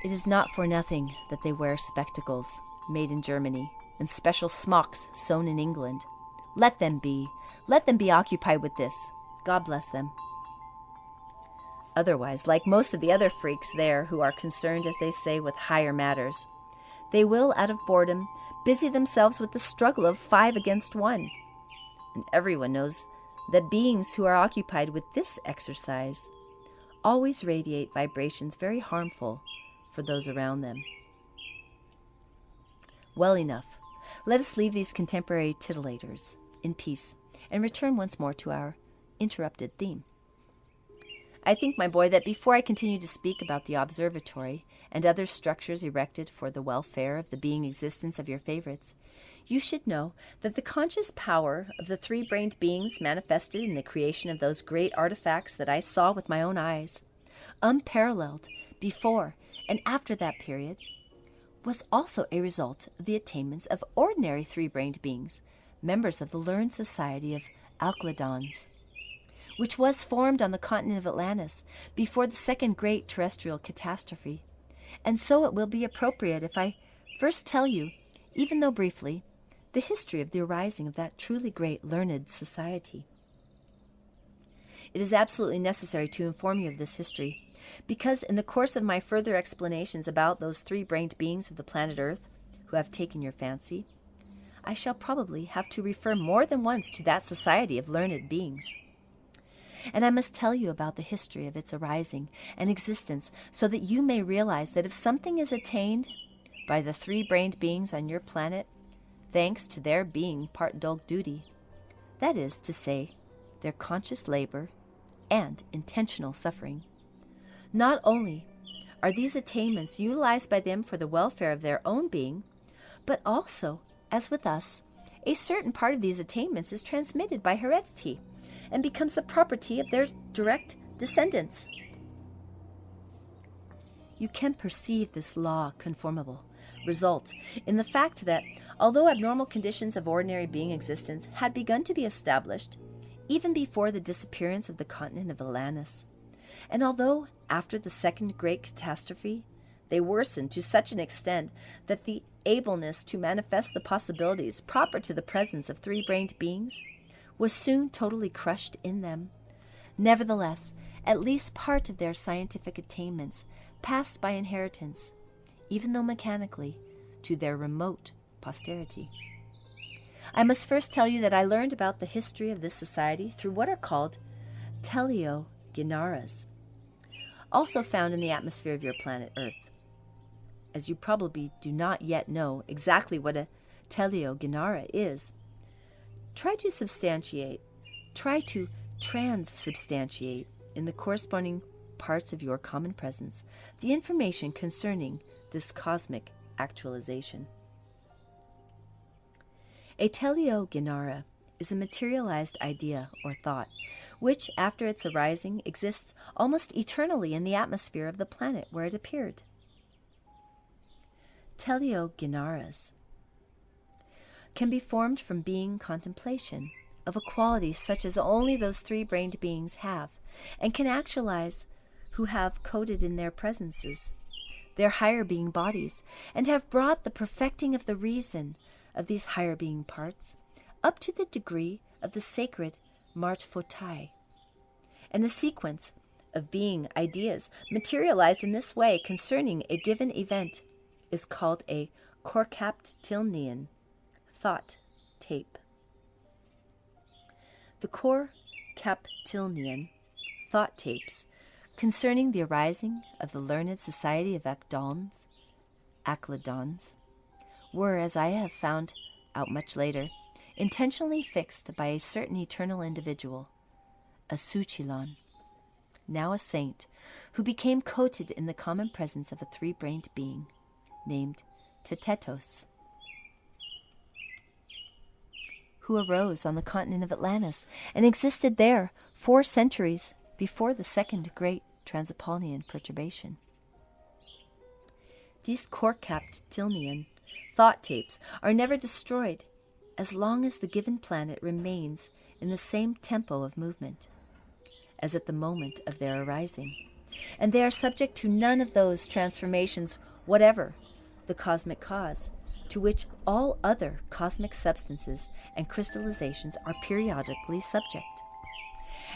It is not for nothing that they wear spectacles made in Germany and special smocks sewn in England. Let them be occupied with this. God bless them. Otherwise, like most of the other freaks there who are concerned, as they say, with higher matters, they will, out of boredom, busy themselves with the struggle of 5 against 1, and everyone knows that beings who are occupied with this exercise always radiate vibrations very harmful for those around them. Well enough. Let us leave these contemporary titillators in peace and return once more to our interrupted theme. I think, my boy, that before I continue to speak about the observatory and other structures erected for the welfare of the being existence of your favorites, you should know that the conscious power of the three-brained beings manifested in the creation of those great artifacts that I saw with my own eyes, unparalleled before and after that period, was also a result of the attainments of ordinary three-brained beings, members of the learned society of Alcladons, which was formed on the continent of Atlantis before the second great terrestrial catastrophe. And so it will be appropriate if I first tell you, even though briefly, the history of the arising of that truly great learned society. It is absolutely necessary to inform you of this history, because in the course of my further explanations about those three-brained beings of the planet Earth who have taken your fancy, I shall probably have to refer more than once to that society of learned beings. And I must tell you about the history of its arising and existence so that you may realize that if something is attained by the three-brained beings on your planet, thanks to their being part dog duty, that is to say, their conscious labor and intentional suffering, not only are these attainments utilized by them for the welfare of their own being, but also, as with us, a certain part of these attainments is transmitted by heredity and becomes the property of their direct descendants. You can perceive this law conformable result in the fact that, although abnormal conditions of ordinary being existence had begun to be established even before the disappearance of the continent of Atlantis, and although after the second great catastrophe they worsened to such an extent that the ableness to manifest the possibilities proper to the presence of three-brained beings was soon totally crushed in them, nevertheless, at least part of their scientific attainments passed by inheritance, even though mechanically, to their remote posterity. I must first tell you that I learned about the history of this society through what are called teleognaras, also found in the atmosphere of your planet Earth. As you probably do not yet know exactly what a teleognara is, try to transubstantiate in the corresponding parts of your common presence the information concerning this cosmic actualization. A teleognara is a materialized idea or thought, which, after its arising, exists almost eternally in the atmosphere of the planet where it appeared. Teleognaras can be formed from being contemplation of a quality such as only those three-brained beings have, and can actualize who have coded in their presences their higher being bodies, and have brought the perfecting of the reason of these higher being parts up to the degree of the sacred martfotai. And the sequence of being ideas materialized in this way concerning a given event is called a Korkaptilnian thought tape. The Korkaptilnian thought tapes concerning the arising of the learned society of Akladons, were, as I have found out much later, intentionally fixed by a certain eternal individual, a Suchilon, now a saint, who became coated in the common presence of a three-brained being named Tetetos, who arose on the continent of Atlantis and existed there 4 centuries before the second great Transapolnian perturbation. These Korkaptilnian thought tapes are never destroyed as long as the given planet remains in the same tempo of movement as at the moment of their arising, and they are subject to none of those transformations whatever the cosmic cause, to which all other cosmic substances and crystallizations are periodically subject.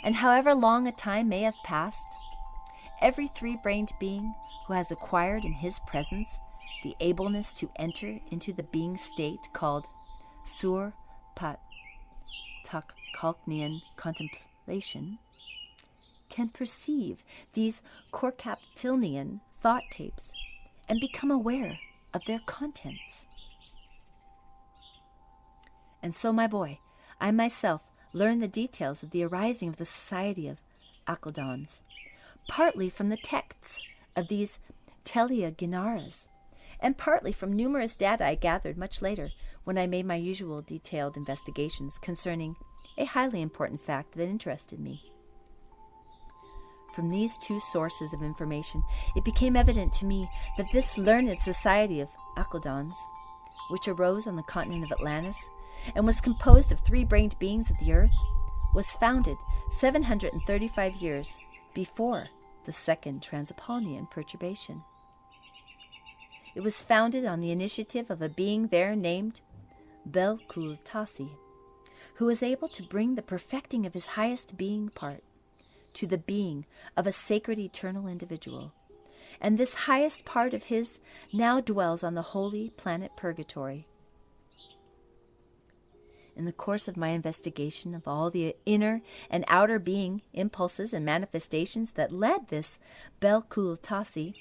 And however long a time may have passed, every three-brained being who has acquired in his presence the ableness to enter into the being state called Sur Pat Kalknian contemplation, can perceive these Korkaptilnian thought tapes and become aware of their contents. And so, my boy, I myself learned the details of the arising of the society of Akaldans, partly from the texts of these Telia Ginaras, and partly from numerous data I gathered much later when I made my usual detailed investigations concerning a highly important fact that interested me. From these two sources of information, it became evident to me that this learned society of Akaldans, which arose on the continent of Atlantis and was composed of three-brained beings of the earth, was founded 735 years before the second Transapoleon perturbation. It was founded on the initiative of a being there named Belkultasi, who was able to bring the perfecting of his highest being part to the being of a sacred eternal individual. And this highest part of his now dwells on the holy planet Purgatory. In the course of my investigation of all the inner and outer being impulses and manifestations that led this Belkultasi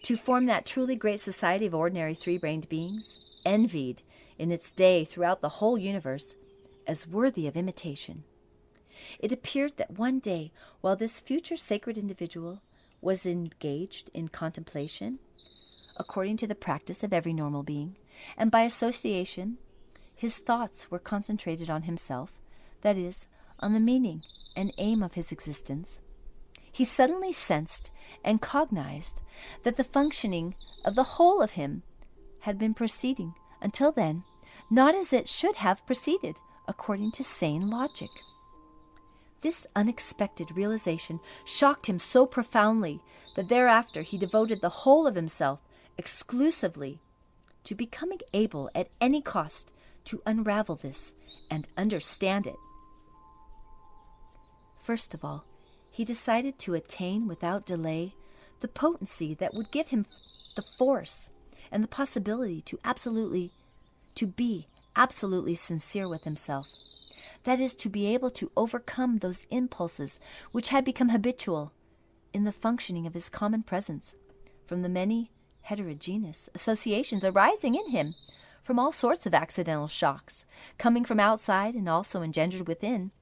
to form that truly great society of ordinary three-brained beings, envied in its day throughout the whole universe as worthy of imitation, it appeared that one day, while this future sacred individual was engaged in contemplation, according to the practice of every normal being, and by association, his thoughts were concentrated on himself, that is, on the meaning and aim of his existence, he suddenly sensed and cognized that the functioning of the whole of him had been proceeding, until then, not as it should have proceeded, according to sane logic. This unexpected realization shocked him so profoundly that thereafter he devoted the whole of himself exclusively to becoming able at any cost to unravel this and understand it. First of all, he decided to attain without delay the potency that would give him the force and the possibility to be absolutely sincere with himself. That is, to be able to overcome those impulses which had become habitual in the functioning of his common presence, from the many heterogeneous associations arising in him from all sorts of accidental shocks, coming from outside and also engendered within,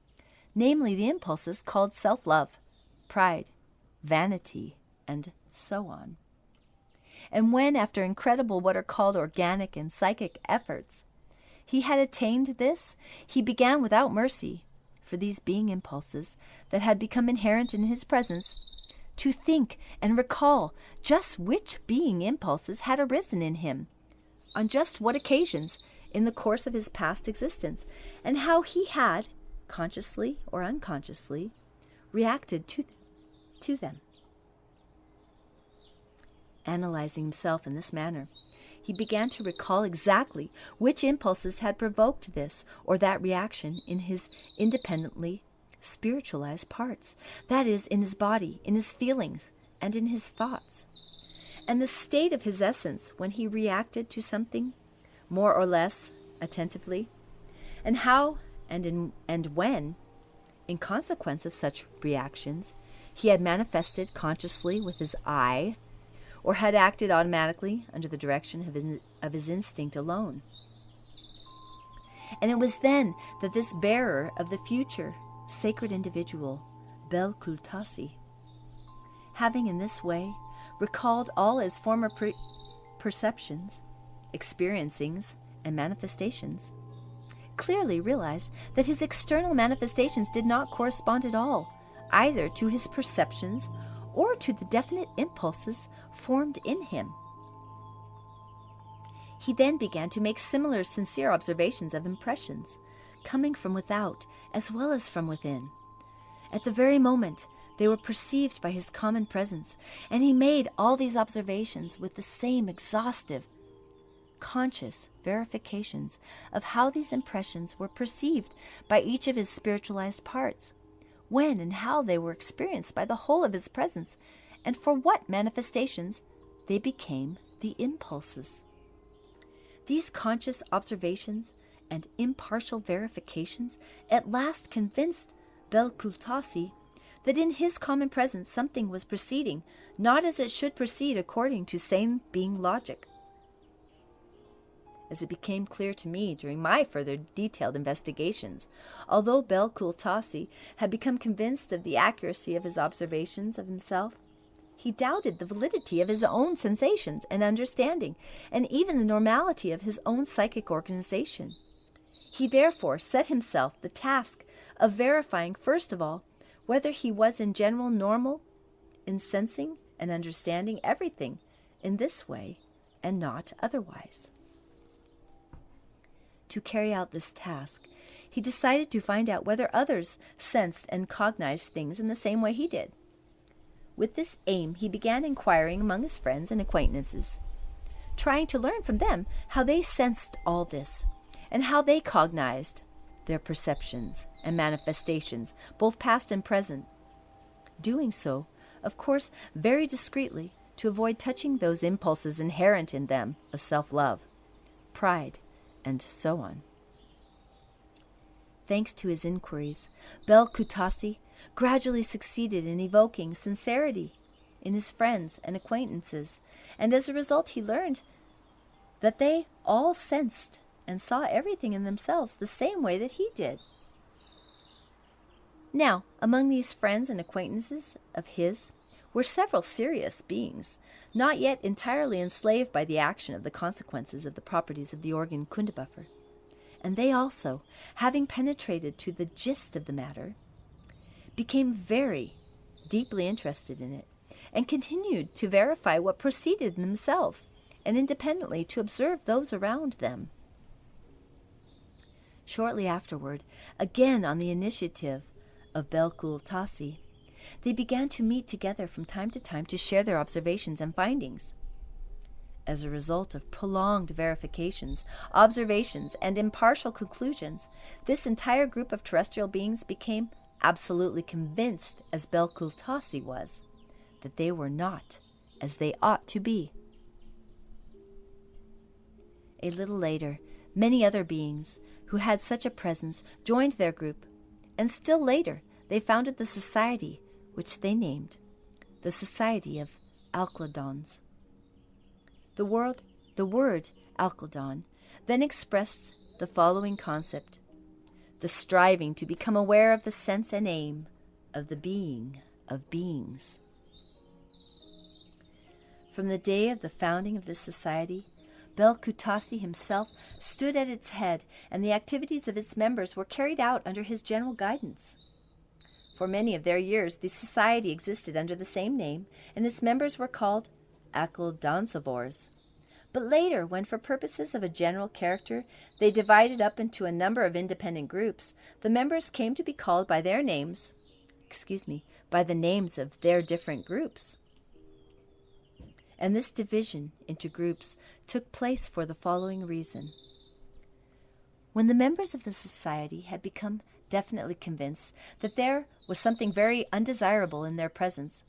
namely the impulses called self-love, pride, vanity, and so on. And when, after incredible what are called organic and psychic efforts, he had attained this, he began without mercy, for these being impulses that had become inherent in his presence, to think and recall just which being impulses had arisen in him, on just what occasions in the course of his past existence, and how he had, consciously or unconsciously, reacted to them. Analyzing himself in this manner, he began to recall exactly which impulses had provoked this or that reaction in his independently spiritualized parts, that is, in his body, in his feelings, and in his thoughts, and the state of his essence when he reacted to something more or less attentively, and how and when, in consequence of such reactions, he had manifested consciously with his eye, or had acted automatically under the direction of his instinct alone. And it was then that this bearer of the future sacred individual, Belkultasi, having in this way recalled all his former perceptions, experiencings, and manifestations, clearly realized that his external manifestations did not correspond at all, either to his perceptions or to the definite impulses formed in him. He then began to make similar sincere observations of impressions, coming from without as well as from within. At the very moment, they were perceived by his common presence, and he made all these observations with the same exhaustive, conscious verifications of how these impressions were perceived by each of his spiritualized parts, when and how they were experienced by the whole of his presence, and for what manifestations they became the impulses. These conscious observations and impartial verifications at last convinced Belkultasi that in his common presence something was proceeding not as it should proceed according to sane being logic. As it became clear to me during my further detailed investigations, although Belkultasi had become convinced of the accuracy of his observations of himself, he doubted the validity of his own sensations and understanding, and even the normality of his own psychic organization. He therefore set himself the task of verifying, first of all, whether he was in general normal in sensing and understanding everything in this way and not otherwise. To carry out this task, he decided to find out whether others sensed and cognized things in the same way he did. With this aim, he began inquiring among his friends and acquaintances, trying to learn from them how they sensed all this and how they cognized their perceptions and manifestations, both past and present. Doing so, of course, very discreetly, to avoid touching those impulses inherent in them of self-love, pride, and so on. Thanks to his inquiries, Belkultasi gradually succeeded in evoking sincerity in his friends and acquaintances, and as a result he learned that they all sensed and saw everything in themselves the same way that he did. Now, among these friends and acquaintances of his were several serious beings, not yet entirely enslaved by the action of the consequences of the properties of the organ Kundabuffer, and they also, having penetrated to the gist of the matter, became very deeply interested in it, and continued to verify what proceeded in themselves, and independently to observe those around them. Shortly afterward, again on the initiative of Belkultasi, they began to meet together from time to time to share their observations and findings. As a result of prolonged verifications, observations, and impartial conclusions, this entire group of terrestrial beings became absolutely convinced, as Belkultasi was, that they were not as they ought to be. A little later, many other beings who had such a presence joined their group, and still later they founded the society which they named the Society of Alcladons. The word Alcladon then expressed the following concept: the striving to become aware of the sense and aim of the being of beings. From the day of the founding of this society, Belkultasi himself stood at its head, and the activities of its members were carried out under his general guidance. For many of their years, the society existed under the same name, and its members were called Alcladonsovores. But later, when for purposes of a general character, they divided up into a number of independent groups, the members came to be called by the names of their different groups. And this division into groups took place for the following reason. When the members of the society had become definitely convinced that there was something very undesirable in their presence,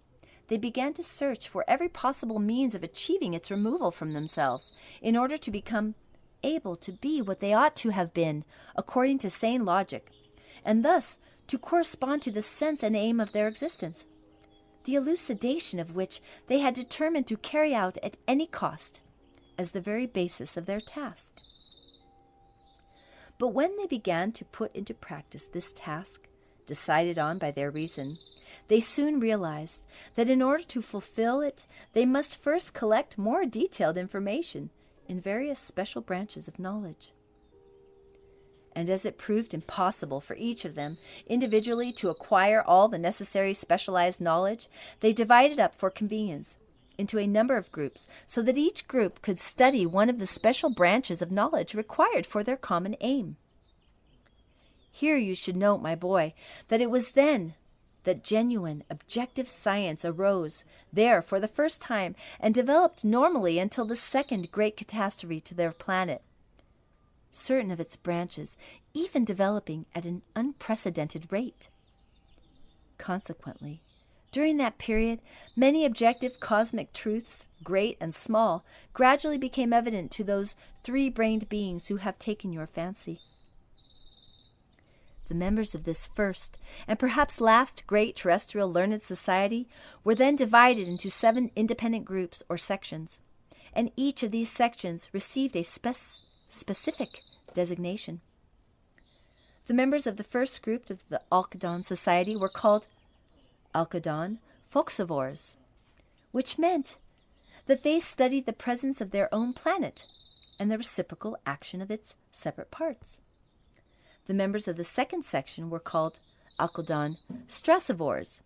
they began to search for every possible means of achieving its removal from themselves in order to become able to be what they ought to have been according to sane logic, and thus to correspond to the sense and aim of their existence, the elucidation of which they had determined to carry out at any cost as the very basis of their task. But when they began to put into practice this task, decided on by their reason, they soon realized that in order to fulfill it, they must first collect more detailed information in various special branches of knowledge. And as it proved impossible for each of them individually to acquire all the necessary specialized knowledge, they divided up for convenience into a number of groups so that each group could study one of the special branches of knowledge required for their common aim. Here you should note, my boy, that it was then that genuine, objective science arose there for the first time and developed normally until the second great catastrophe to their planet, certain of its branches even developing at an unprecedented rate. Consequently, During that period, many objective cosmic truths, great and small, gradually became evident to those three-brained beings who have taken your fancy. The members of this first, and perhaps last great terrestrial learned society, were then divided into 7 independent groups or sections, and each of these sections received a specific designation. The members of the first group of the Alcadon Society were called Alcadon Foxivores, which meant that they studied the presence of their own planet and the reciprocal action of its separate parts. The members of the second section were called Alcadon Stressivores,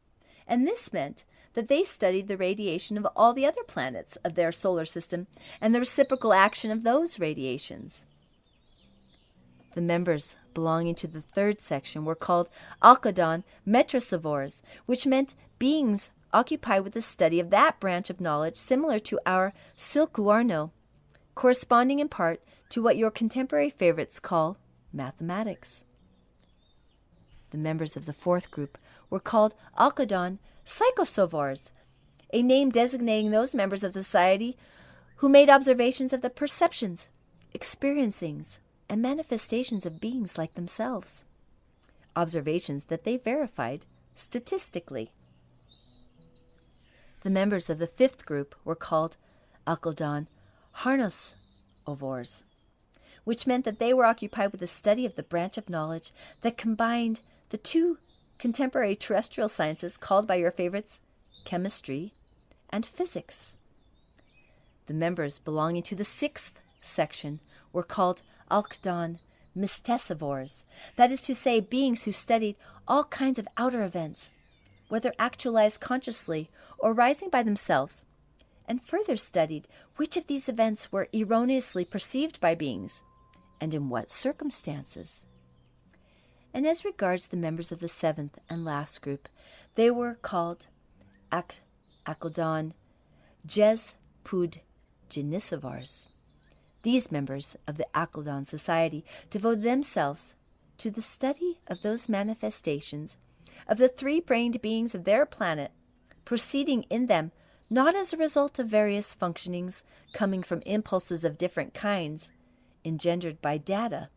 and this meant that they studied the radiation of all the other planets of their solar system and the reciprocal action of those radiations. The members belonging to the third section were called Alcadon Metrosivores, which meant beings occupied with the study of that branch of knowledge similar to our Silkuarno, corresponding in part to what your contemporary favorites call mathematics. The members of the fourth group were called Alcadon Psychosovores, a name designating those members of the society who made observations of the perceptions, experiencings, and manifestations of beings like themselves, observations that they verified statistically. The members of the fifth group were called Alcadon Harnosovores, which meant that they were occupied with the study of the branch of knowledge that combined the 2 contemporary terrestrial sciences called by your favorites chemistry and physics. The members belonging to the sixth section were called Alcadon Mystesivores, that is to say, beings who studied all kinds of outer events, whether actualized consciously or rising by themselves, and further studied which of these events were erroneously perceived by beings, and in what circumstances. And as regards the members of the seventh and last group, they were called Alcadon Jespudgenisivores. These members of the Alcadon Society devoted themselves to the study of those manifestations of the three-brained beings of their planet, proceeding in them not as a result of various functionings coming from impulses of different kinds, engendered by data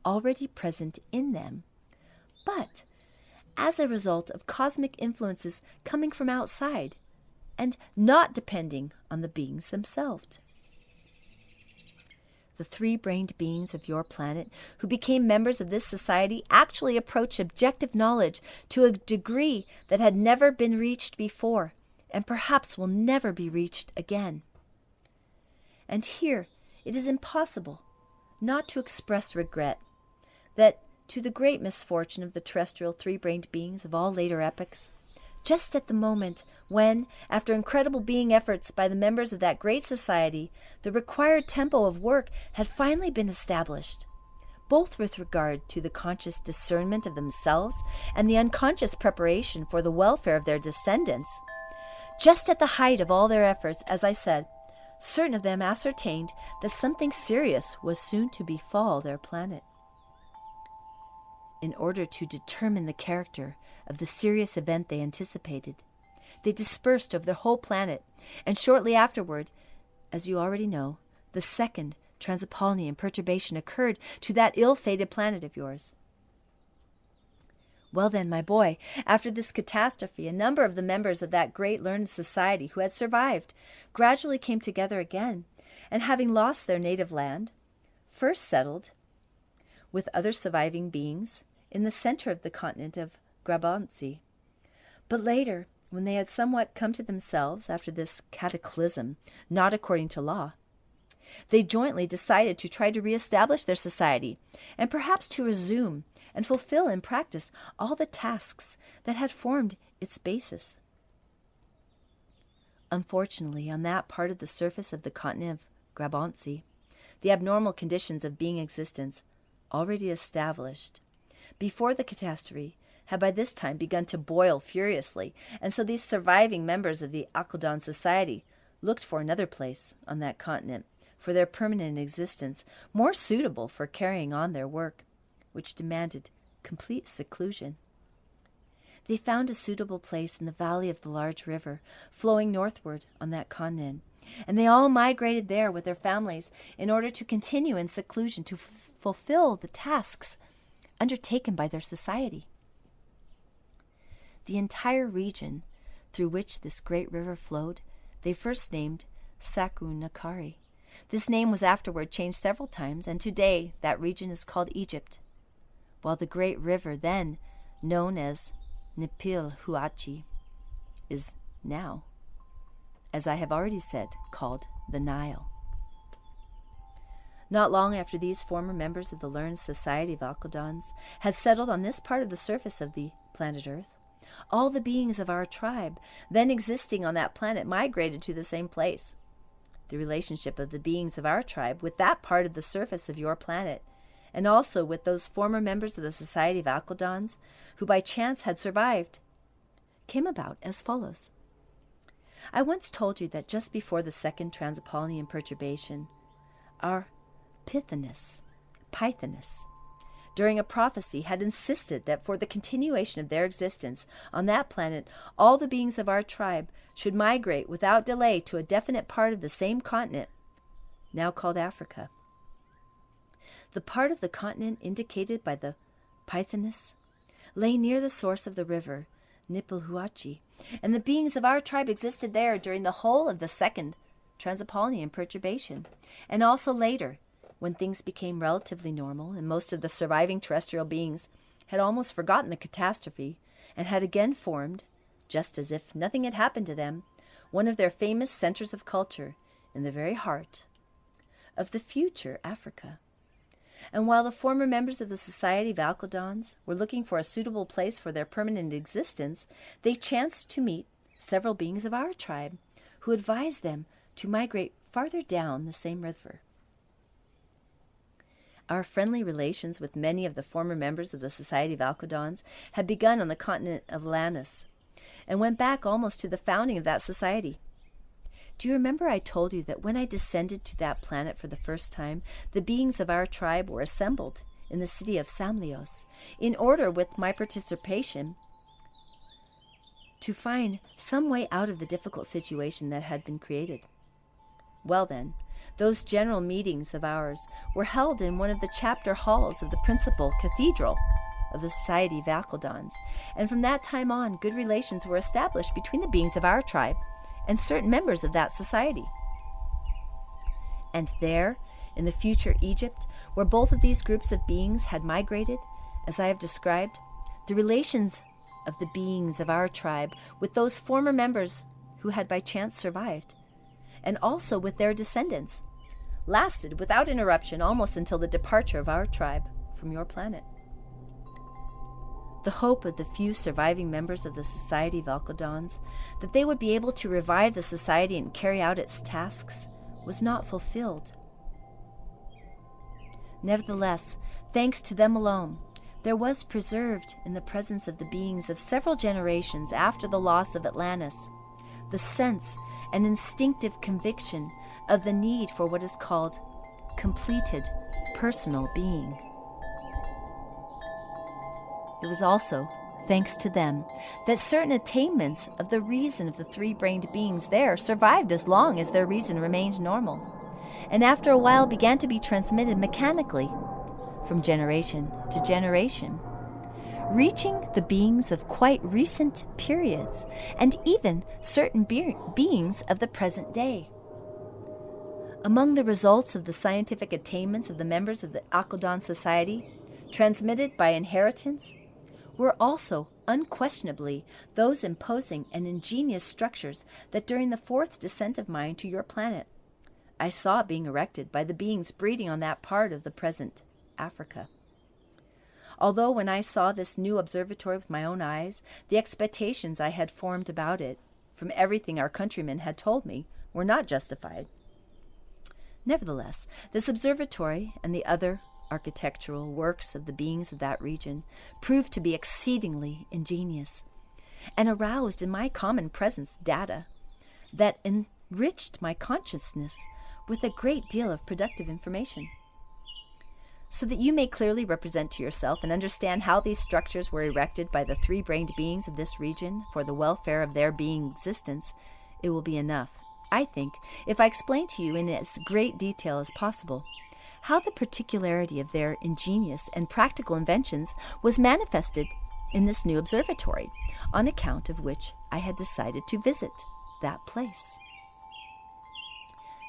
already present in them, but as a result of cosmic influences coming from outside and not depending on the beings themselves. The three-brained beings of your planet who became members of this society actually approached objective knowledge to a degree that had never been reached before and perhaps will never be reached again. And here it is impossible not to express regret that, to the great misfortune of the terrestrial three-brained beings of all later epochs, just at the moment when, after incredible being efforts by the members of that great society, the required tempo of work had finally been established, both with regard to the conscious discernment of themselves and the unconscious preparation for the welfare of their descendants, just at the height of all their efforts, as I said, certain of them ascertained that something serious was soon to befall their planet. In order to determine the character of the serious event they anticipated, they dispersed over the whole planet, and shortly afterward, as you already know, the second Transapollonian perturbation occurred to that ill-fated planet of yours. Well then, my boy, after this catastrophe, a number of the members of that great learned society who had survived gradually came together again, and having lost their native land, first settled, with other surviving beings, in the center of the continent of Grabancy. But later, when they had somewhat come to themselves after this cataclysm, not according to law, they jointly decided to try to reestablish their society, and perhaps to resume and fulfill in practice all the tasks that had formed its basis. Unfortunately, on that part of the surface of the continent of Grabancy, the abnormal conditions of being existence, already established before the catastrophe, had by this time begun to boil furiously, and so these surviving members of the Alcadon Society looked for another place on that continent for their permanent existence, more suitable for carrying on their work, which demanded complete seclusion. They found a suitable place in the valley of the large river flowing northward on that continent, and they all migrated there with their families in order to continue in seclusion to fulfill the tasks undertaken by their society. The entire region through which this great river flowed, they first named Sakru Nakari. This name was afterward changed several times, and today that region is called Egypt, while the great river then known as Nipil Huachi is now, as I have already said, called the Nile. Not long after these former members of the learned society of Alkadons had settled on this part of the surface of the planet Earth, all the beings of our tribe then existing on that planet migrated to the same place. The relationship of the beings of our tribe with that part of the surface of your planet, and also with those former members of the Society of Alkadons who by chance had survived, came about as follows. I once told you that just before the second Transapollonian perturbation, our Pythonus, during a prophecy, had insisted that for the continuation of their existence on that planet, all the beings of our tribe should migrate without delay to a definite part of the same continent, now called Africa. The part of the continent indicated by the Pythonus lay near the source of the river, Nipilhuachi, and the beings of our tribe existed there during the whole of the second Transapollonian perturbation, and also later, when things became relatively normal and most of the surviving terrestrial beings had almost forgotten the catastrophe and had again formed, just as if nothing had happened to them, one of their famous centers of culture in the very heart of the future Africa. And while the former members of the Society of Alkadons were looking for a suitable place for their permanent existence, they chanced to meet several beings of our tribe who advised them to migrate farther down the same river. Our friendly relations with many of the former members of the Society of Alkadons had begun on the continent of Lanus and went back almost to the founding of that society. Do you remember I told you that when I descended to that planet for the first time, the beings of our tribe were assembled in the city of Samlios in order, with my participation, to find some way out of the difficult situation that had been created? Well then, those general meetings of ours were held in one of the chapter halls of the principal cathedral of the Society of Alkadons, and from that time on, good relations were established between the beings of our tribe and certain members of that society. And there, in the future Egypt, where both of these groups of beings had migrated, as I have described, the relations of the beings of our tribe with those former members who had by chance survived, and also with their descendants, lasted without interruption almost until the departure of our tribe from your planet. The hope of the few surviving members of the Society of Alkadons that they would be able to revive the society and carry out its tasks was not fulfilled. Nevertheless, thanks to them alone, there was preserved in the presence of the beings of several generations after the loss of Atlantis the sense and instinctive conviction of the need for what is called completed personal being. It was also thanks to them that certain attainments of the reason of the three-brained beings there survived as long as their reason remained normal, and after a while began to be transmitted mechanically from generation to generation, reaching the beings of quite recent periods and even certain beings of the present day. Among the results of the scientific attainments of the members of the Alkadon Society, transmitted by inheritance, were also unquestionably those imposing and ingenious structures that during the fourth descent of mine to your planet, I saw being erected by the beings breeding on that part of the present Africa. Although when I saw this new observatory with my own eyes, the expectations I had formed about it, from everything our countrymen had told me, were not justified. Nevertheless, this observatory and the other architectural works of the beings of that region proved to be exceedingly ingenious, and aroused in my common presence data that enriched my consciousness with a great deal of productive information. so that you may clearly represent to yourself and understand how these structures were erected by the three-brained beings of this region for the welfare of their being existence, it will be enough, I think, if I explain to you in as great detail as possible how the particularity of their ingenious and practical inventions was manifested in this new observatory, on account of which I had decided to visit that place.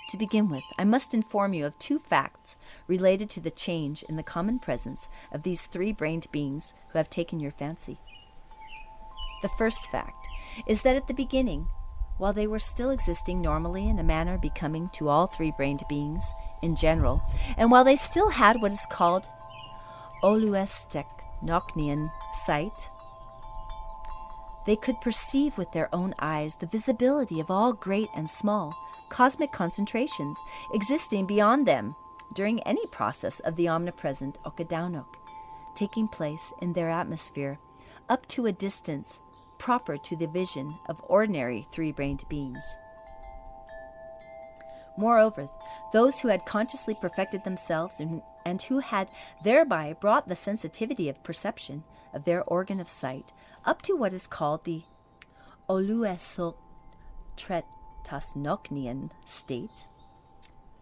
To begin with, I must inform you of two facts related to the change in the common presence of these three-brained beings who have taken your fancy. The first fact is that at the beginning, while they were still existing normally in a manner becoming to all three-brained beings in general, and while they still had what is called oluestek noknian sight, they could perceive with their own eyes the visibility of all great and small cosmic concentrations existing beyond them during any process of the omnipresent Okadaunok taking place in their atmosphere up to a distance proper to the vision of ordinary three-brained beings. Moreover, those who had consciously perfected themselves and who had thereby brought the sensitivity of perception of their organ of sight up to what is called the oluesok Tasnoknian state,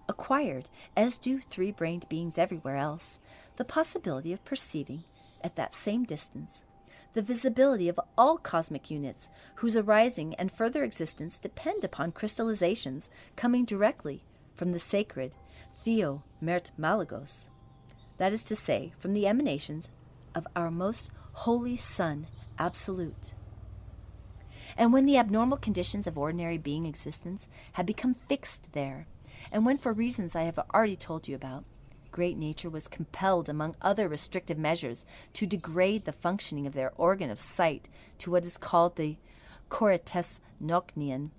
acquired, as do three-brained beings everywhere else, the possibility of perceiving, at that same distance, the visibility of all cosmic units whose arising and further existence depend upon crystallizations coming directly from the sacred Theo Mert Malagos, that is to say, from the emanations of our most holy Son, Absolute. And when the abnormal conditions of ordinary being existence had become fixed there, and when for reasons I have already told you about, great nature was compelled, among other restrictive measures, to degrade the functioning of their organ of sight to what is called the Corites Noknian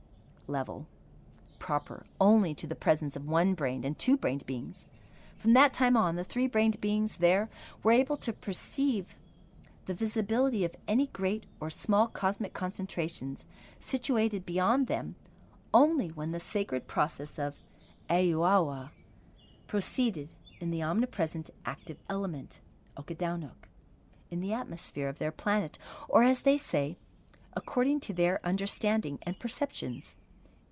level, proper only to the presence of one-brained and two-brained beings. From that time on, the three-brained beings there were able to perceive the visibility of any great or small cosmic concentrations situated beyond them only when the sacred process of Ayuawa proceeded in the omnipresent active element, Okadaunok, in the atmosphere of their planet, or as they say, according to their understanding and perceptions,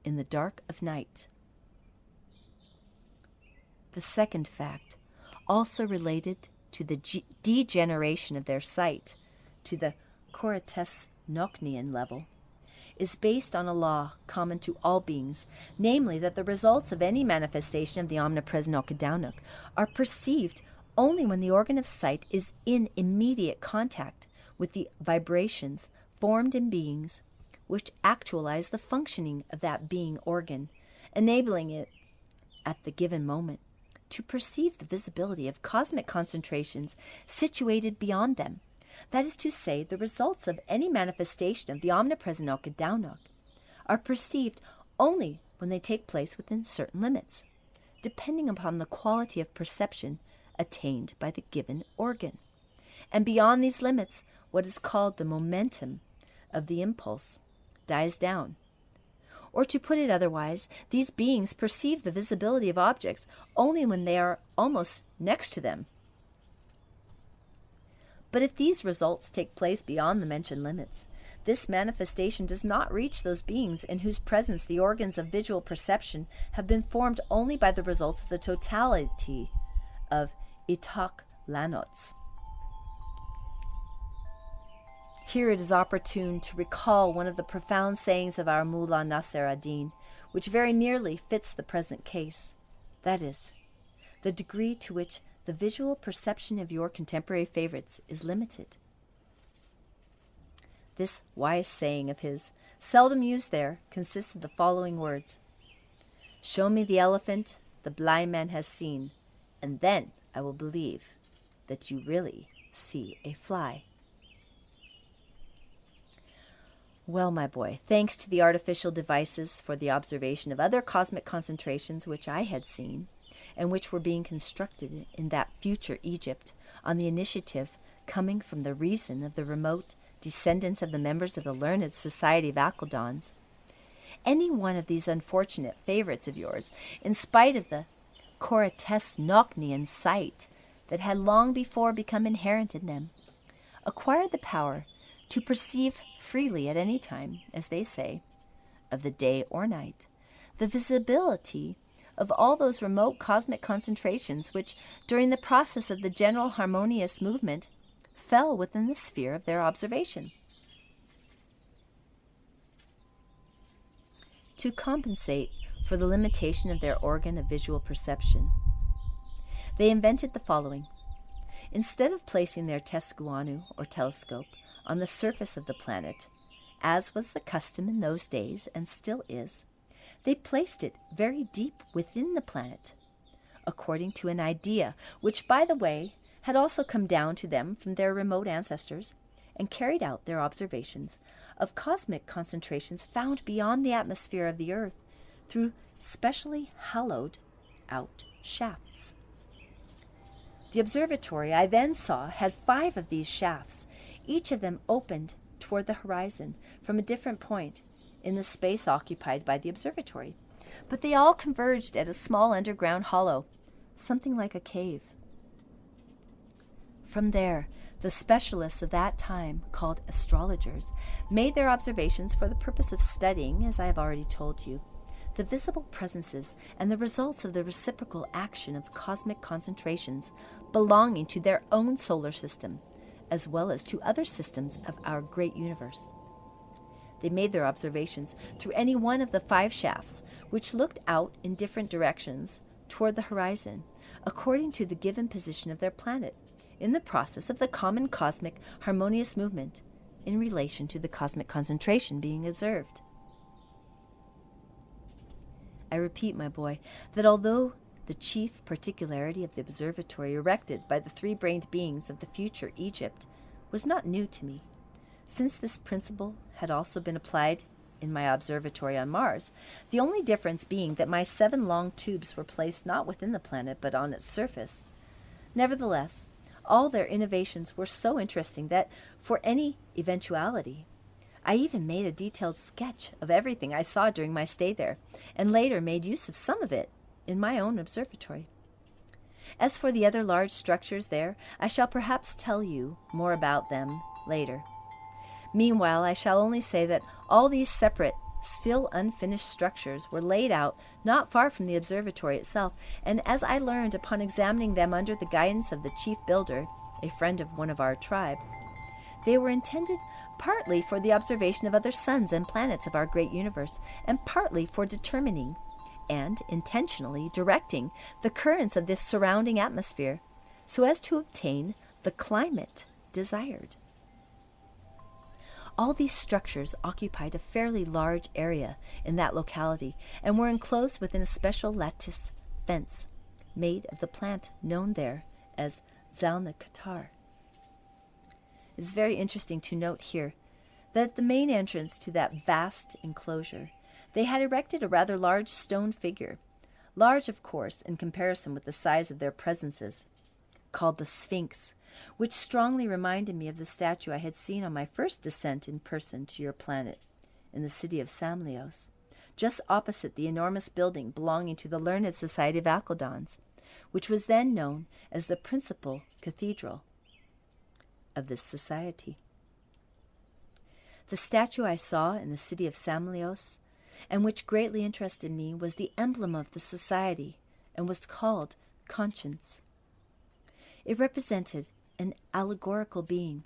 in the dark of night. The second fact, also related to the degeneration of their sight to the Corites Noknian level, is based on a law common to all beings, namely that the results of any manifestation of the omnipresent Okadaunok are perceived only when the organ of sight is in immediate contact with the vibrations formed in beings which actualize the functioning of that being organ, enabling it, at the given moment, to perceive the visibility of cosmic concentrations situated beyond them. That is to say, the results of any manifestation of the omnipresent Okadaunok are perceived only when they take place within certain limits, depending upon the quality of perception attained by the given organ. And beyond these limits, what is called the momentum of the impulse dies down. Or to put it otherwise, these beings perceive the visibility of objects only when they are almost next to them. But if these results take place beyond the mentioned limits, this manifestation does not reach those beings in whose presence the organs of visual perception have been formed only by the results of the totality of Itak Lanots. Here it is opportune to recall one of the profound sayings of our Mullah Nasser ad-Din, which very nearly fits the present case. That is, the degree to which the visual perception of your contemporary favorites is limited. This wise saying of his, seldom used there, consists of the following words: "Show me the elephant the blind man has seen, and then I will believe that you really see a fly." Well, my boy, thanks to the artificial devices for the observation of other cosmic concentrations which I had seen, and which were being constructed in that future Egypt on the initiative coming from the reason of the remote descendants of the members of the learned Society of Akldons, any one of these unfortunate favorites of yours, in spite of the Corites Noknian sight, that had long before become inherent in them, acquired the power to perceive freely at any time, as they say, of the day or night, the visibility of all those remote cosmic concentrations which, during the process of the general harmonious movement, fell within the sphere of their observation. To compensate for the limitation of their organ of visual perception, they invented the following. Instead of placing their tescuanu, or telescope, on the surface of the planet, as was the custom in those days and still is, they placed it very deep within the planet, according to an idea which, by the way, had also come down to them from their remote ancestors, and carried out their observations of cosmic concentrations found beyond the atmosphere of the earth through specially hollowed out shafts. The observatory I then saw had 5 of these shafts, each of them opened toward the horizon from a different point in the space occupied by the observatory, but they all converged at a small underground hollow, something like a cave. From there, the specialists of that time, called astrologers, made their observations for the purpose of studying, as I have already told you, the visible presences and the results of the reciprocal action of cosmic concentrations belonging to their own solar system, as well as to other systems of our great universe. They made their observations through any one of the 5 shafts, which looked out in different directions toward the horizon, according to the given position of their planet, in the process of the common cosmic harmonious movement in relation to the cosmic concentration being observed. I repeat, my boy, that although the chief particularity of the observatory erected by the 3-brained beings of the future Egypt was not new to me, since this principle had also been applied in my observatory on Mars, the only difference being that my 7 long tubes were placed not within the planet but on its surface. Nevertheless, all their innovations were so interesting that, for any eventuality, I even made a detailed sketch of everything I saw during my stay there, and later made use of some of it in my own observatory. As for the other large structures there, I shall perhaps tell you more about them later. Meanwhile, I shall only say that all these separate, still unfinished structures were laid out not far from the observatory itself, and as I learned upon examining them under the guidance of the chief builder, a friend of one of our tribe, they were intended partly for the observation of other suns and planets of our great universe, and partly for determining and intentionally directing the currents of this surrounding atmosphere so as to obtain the climate desired. All these structures occupied a fairly large area in that locality and were enclosed within a special lattice fence made of the plant known there as zalnakatar. It is very interesting to note here that at the main entrance to that vast enclosure, they had erected a rather large stone figure, large, of course, in comparison with the size of their presences, called the Sphinx, which strongly reminded me of the statue I had seen on my first descent in person to your planet, in the city of Samlios, just opposite the enormous building belonging to the Learned Society of Alcadons, which was then known as the principal cathedral of this society. The statue I saw in the city of Samlios, and which greatly interested me, was the emblem of the society and was called Conscience. It represented an allegorical being,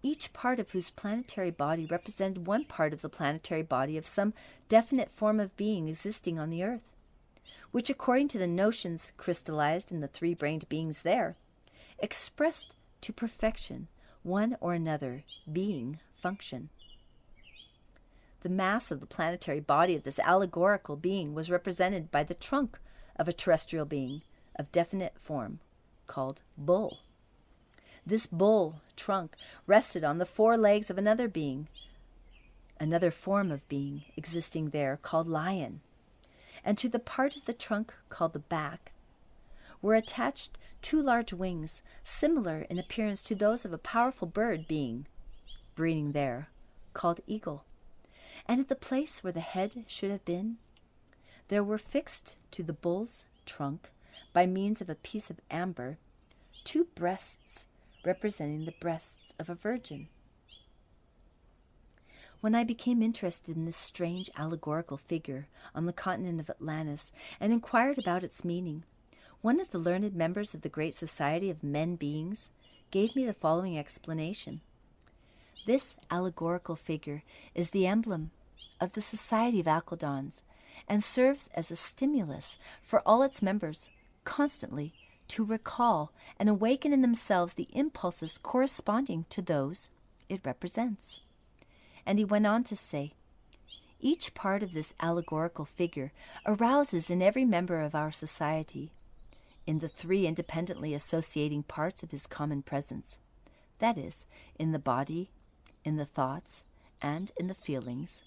each part of whose planetary body represented one part of the planetary body of some definite form of being existing on the earth, which, according to the notions crystallized in the 3-brained beings there, expressed to perfection one or another being function. The mass of the planetary body of this allegorical being was represented by the trunk of a terrestrial being of definite form, called bull. This bull trunk rested on the 4 legs of another being, another form of being existing there, called lion, and to the part of the trunk called the back were attached 2 large wings, similar in appearance to those of a powerful bird being breeding there, called eagle. And at the place where the head should have been, there were fixed to the bull's trunk, by means of a piece of amber, 2 breasts representing the breasts of a virgin. When I became interested in this strange allegorical figure on the continent of Atlantis and inquired about its meaning, one of the learned members of the Great Society of Men Beings gave me the following explanation. This allegorical figure is the emblem of the Society of Alcadons and serves as a stimulus for all its members constantly to recall and awaken in themselves the impulses corresponding to those it represents. And he went on to say, each part of this allegorical figure arouses in every member of our society, in the 3 independently associating parts of his common presence, that is, in the body, in the thoughts, and in the feelings,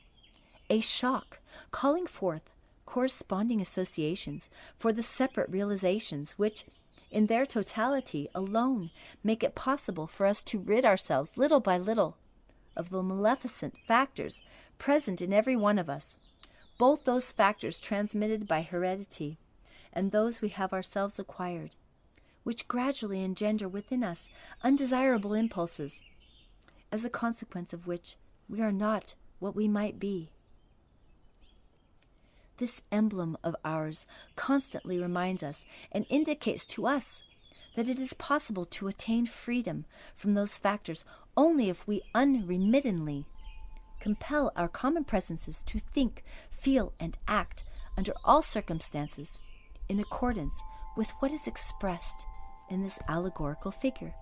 a shock calling forth corresponding associations for the separate realizations which, in their totality alone, make it possible for us to rid ourselves little by little of the maleficent factors present in every one of us, both those factors transmitted by heredity and those we have ourselves acquired, which gradually engender within us undesirable impulses, as a consequence of which we are not what we might be. This emblem of ours constantly reminds us and indicates to us that it is possible to attain freedom from those factors only if we unremittingly compel our common presences to think, feel, and act under all circumstances in accordance with what is expressed in this allegorical figure.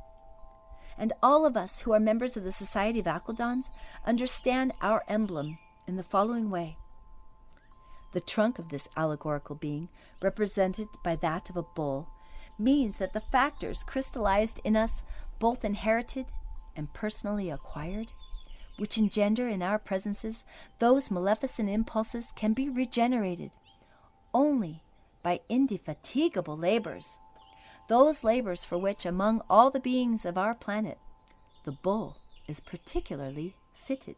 And all of us who are members of the Society of Alcadons understand our emblem in the following way. The trunk of this allegorical being, represented by that of a bull, means that the factors crystallized in us, both inherited and personally acquired, which engender in our presences those maleficent impulses, can be regenerated only by indefatigable labors, those labors for which, among all the beings of our planet, the bull is particularly fitted.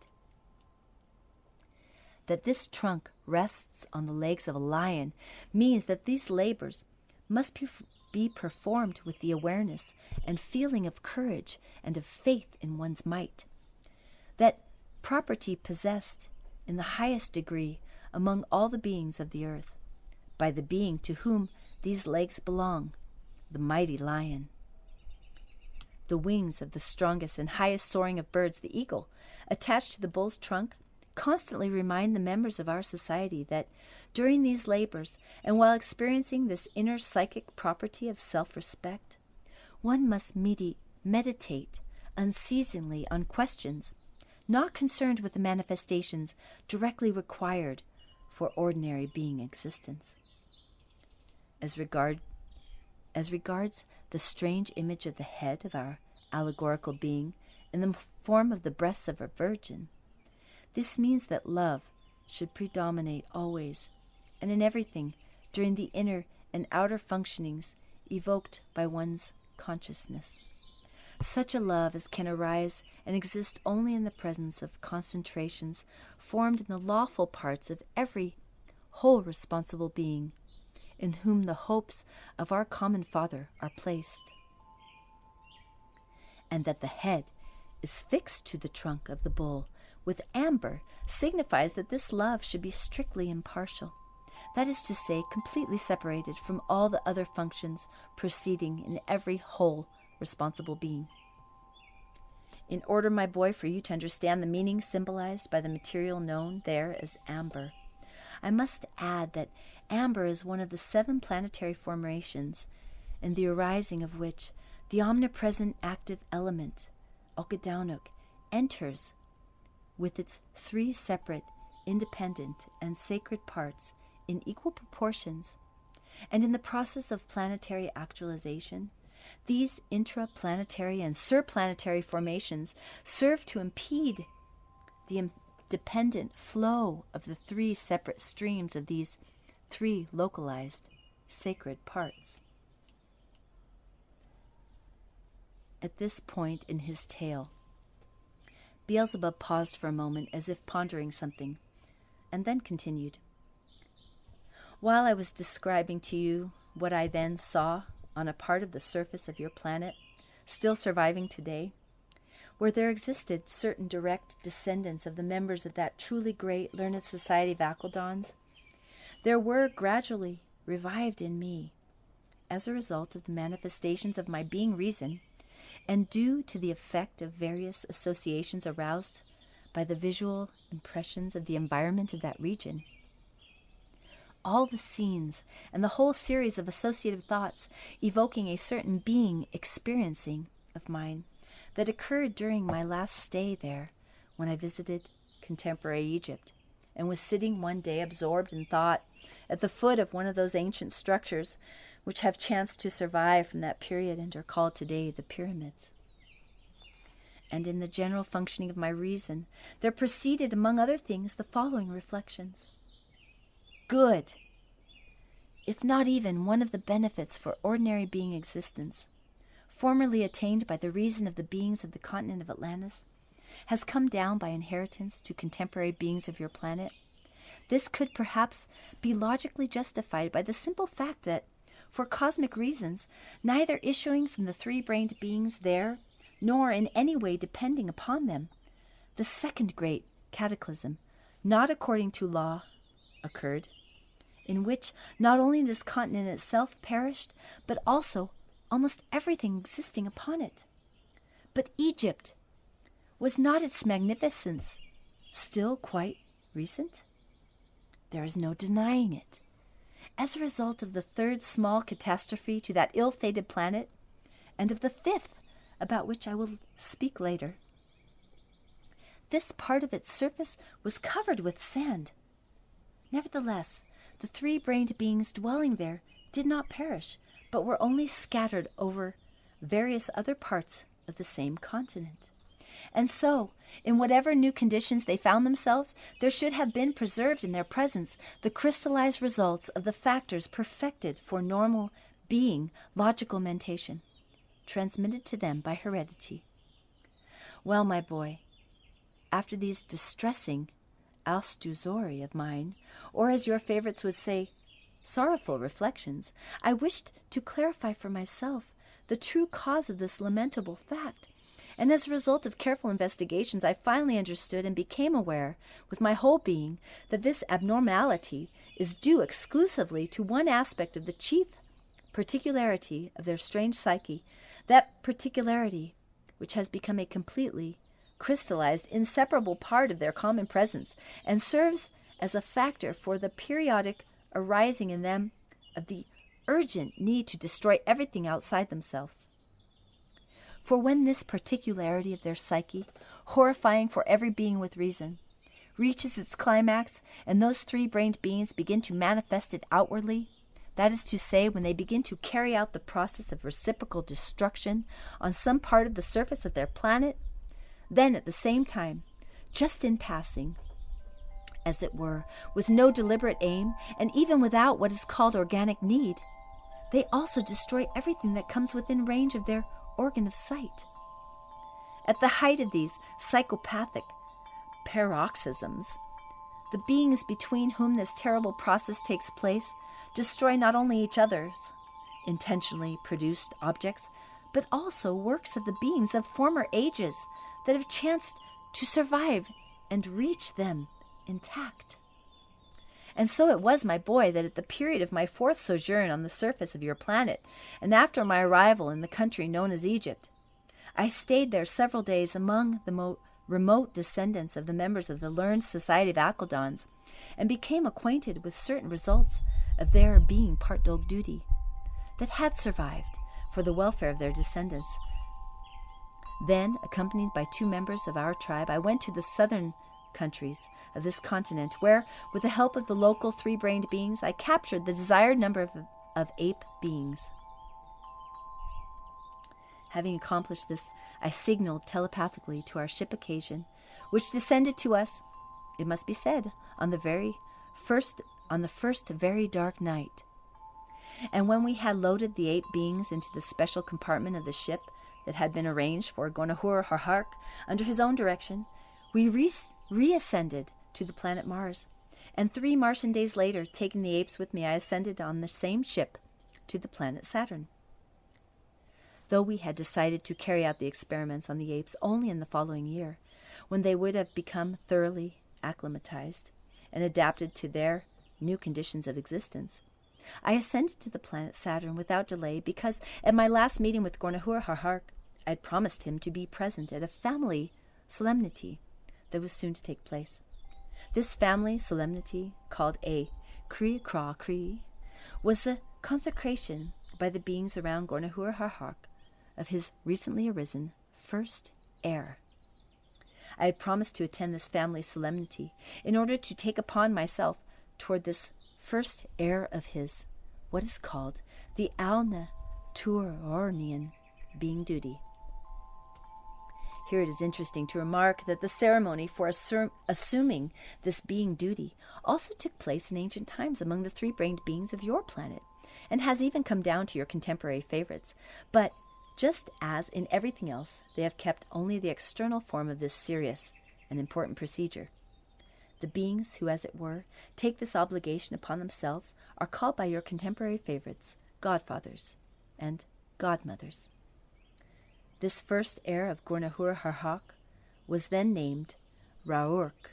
That this trunk rests on the legs of a lion means that these labors must be performed with the awareness and feeling of courage and of faith in one's might. That property possessed in the highest degree among all the beings of the earth, by the being to whom these legs belong, the mighty lion. The wings of the strongest and highest soaring of birds, the eagle, attached to the bull's trunk, constantly remind the members of our society that during these labors, and while experiencing this inner psychic property of self-respect, one must meditate unceasingly on questions not concerned with the manifestations directly required for ordinary being existence. As regards the strange image of the head of our allegorical being in the form of the breasts of a virgin, this means that love should predominate always and in everything during the inner and outer functionings evoked by one's consciousness. Such a love as can arise and exist only in the presence of concentrations formed in the lawful parts of every whole responsible being, in whom the hopes of our common Father are placed. And that the head is fixed to the trunk of the bull with amber signifies that this love should be strictly impartial, that is to say, completely separated from all the other functions proceeding in every whole responsible being. In order, my boy, for you to understand the meaning symbolized by the material known there as amber, I must add that amber is one of the 7 planetary formations, in the arising of which the omnipresent active element, Okadaunuk, enters with its 3 separate, independent, and sacred parts in equal proportions, and in the process of planetary actualization, these intraplanetary and surplanetary formations serve to impede the dependent flow of the 3 separate streams of these 3 localized sacred parts. At this point in his tale, Beelzebub paused for a moment as if pondering something, and then continued. While I was describing to you what I then saw on a part of the surface of your planet, still surviving today, where there existed certain direct descendants of the members of that truly great learned society of Akaldons, there were gradually revived in me, as a result of the manifestations of my being reason, and due to the effect of various associations aroused by the visual impressions of the environment of that region, all the scenes and the whole series of associative thoughts evoking a certain being experiencing of mine that occurred during my last stay there when I visited contemporary Egypt and was sitting one day absorbed in thought at the foot of one of those ancient structures which have chanced to survive from that period and are called today the pyramids. And in the general functioning of my reason, there proceeded, among other things, the following reflections. Good, if not even one of the benefits for ordinary being existence, formerly attained by the reason of the beings of the continent of Atlantis, has come down by inheritance to contemporary beings of your planet. This could perhaps be logically justified by the simple fact that, for cosmic reasons, neither issuing from the three-brained beings there, nor in any way depending upon them, the second great cataclysm, not according to law, occurred, in which not only this continent itself perished, but also almost everything existing upon it. But Egypt, was not its magnificence still quite recent? There is no denying it. As a result of the third small catastrophe to that ill-fated planet, and of the fifth, about which I will speak later, this part of its surface was covered with sand. Nevertheless, the three-brained beings dwelling there did not perish, but were only scattered over various other parts of the same continent. And so, in whatever new conditions they found themselves, there should have been preserved in their presence the crystallized results of the factors perfected for normal being logical mentation, transmitted to them by heredity. Well, my boy, after these distressing austuzori of mine, or as your favorites would say, sorrowful reflections, I wished to clarify for myself the true cause of this lamentable fact. And as a result of careful investigations, I finally understood and became aware, with my whole being, that this abnormality is due exclusively to one aspect of the chief particularity of their strange psyche, that particularity which has become a completely crystallized, inseparable part of their common presence, and serves as a factor for the periodic arising in them of the urgent need to destroy everything outside themselves. For when this particularity of their psyche, horrifying for every being with reason, reaches its climax, and those three-brained beings begin to manifest it outwardly, that is to say, when they begin to carry out the process of reciprocal destruction on some part of the surface of their planet, then at the same time, just in passing, as it were, with no deliberate aim, and even without what is called organic need, they also destroy everything that comes within range of their organ of sight. At the height of these psychopathic paroxysms, the beings between whom this terrible process takes place destroy not only each other's intentionally produced objects, but also works of the beings of former ages that have chanced to survive and reach them intact. And so it was, my boy, that at the period of my fourth sojourn on the surface of your planet, and after my arrival in the country known as Egypt, I stayed there several days among the remote descendants of the members of the learned society of Akaldons, and became acquainted with certain results of their being part dog duty that had survived for the welfare of their descendants. Then, accompanied by 2 members of our tribe, I went to the southern countries of this continent, where, with the help of the local 3-brained beings, I captured the desired number of ape beings. Having accomplished this, I signaled telepathically to our ship Occasion, which descended to us, it must be said, on the first very dark night. And when we had loaded the 8 beings into the special compartment of the ship that had been arranged for Gurnjieff Harhark under his own direction, we reascended to the planet Mars, and 3 Martian days later, taking the apes with me, I ascended on the same ship to the planet Saturn. though we had decided to carry out the experiments on the apes only in the following year, when they would have become thoroughly acclimatized and adapted to their new conditions of existence. I ascended to the planet Saturn without delay because at my last meeting with Gurnahur Harhark, I had promised him to be present at a family solemnity that was soon to take place. This family solemnity, called a Kri Kra Kri, was the consecration by the beings around Gurnahur Harhark of his recently arisen first heir. I had promised to attend this family solemnity in order to take upon myself toward this first heir of his what is called the Alna Turornian being duty. Here it is interesting to remark that the ceremony for assuming this being duty also took place in ancient times among the three-brained beings of your planet, and has even come down to your contemporary favorites. But just as in everything else, they have kept only the external form of this serious and important procedure. The beings who, as it were, take this obligation upon themselves are called by your contemporary favorites godfathers and godmothers. This first heir of Gurnahur Harhark was then named Raurk,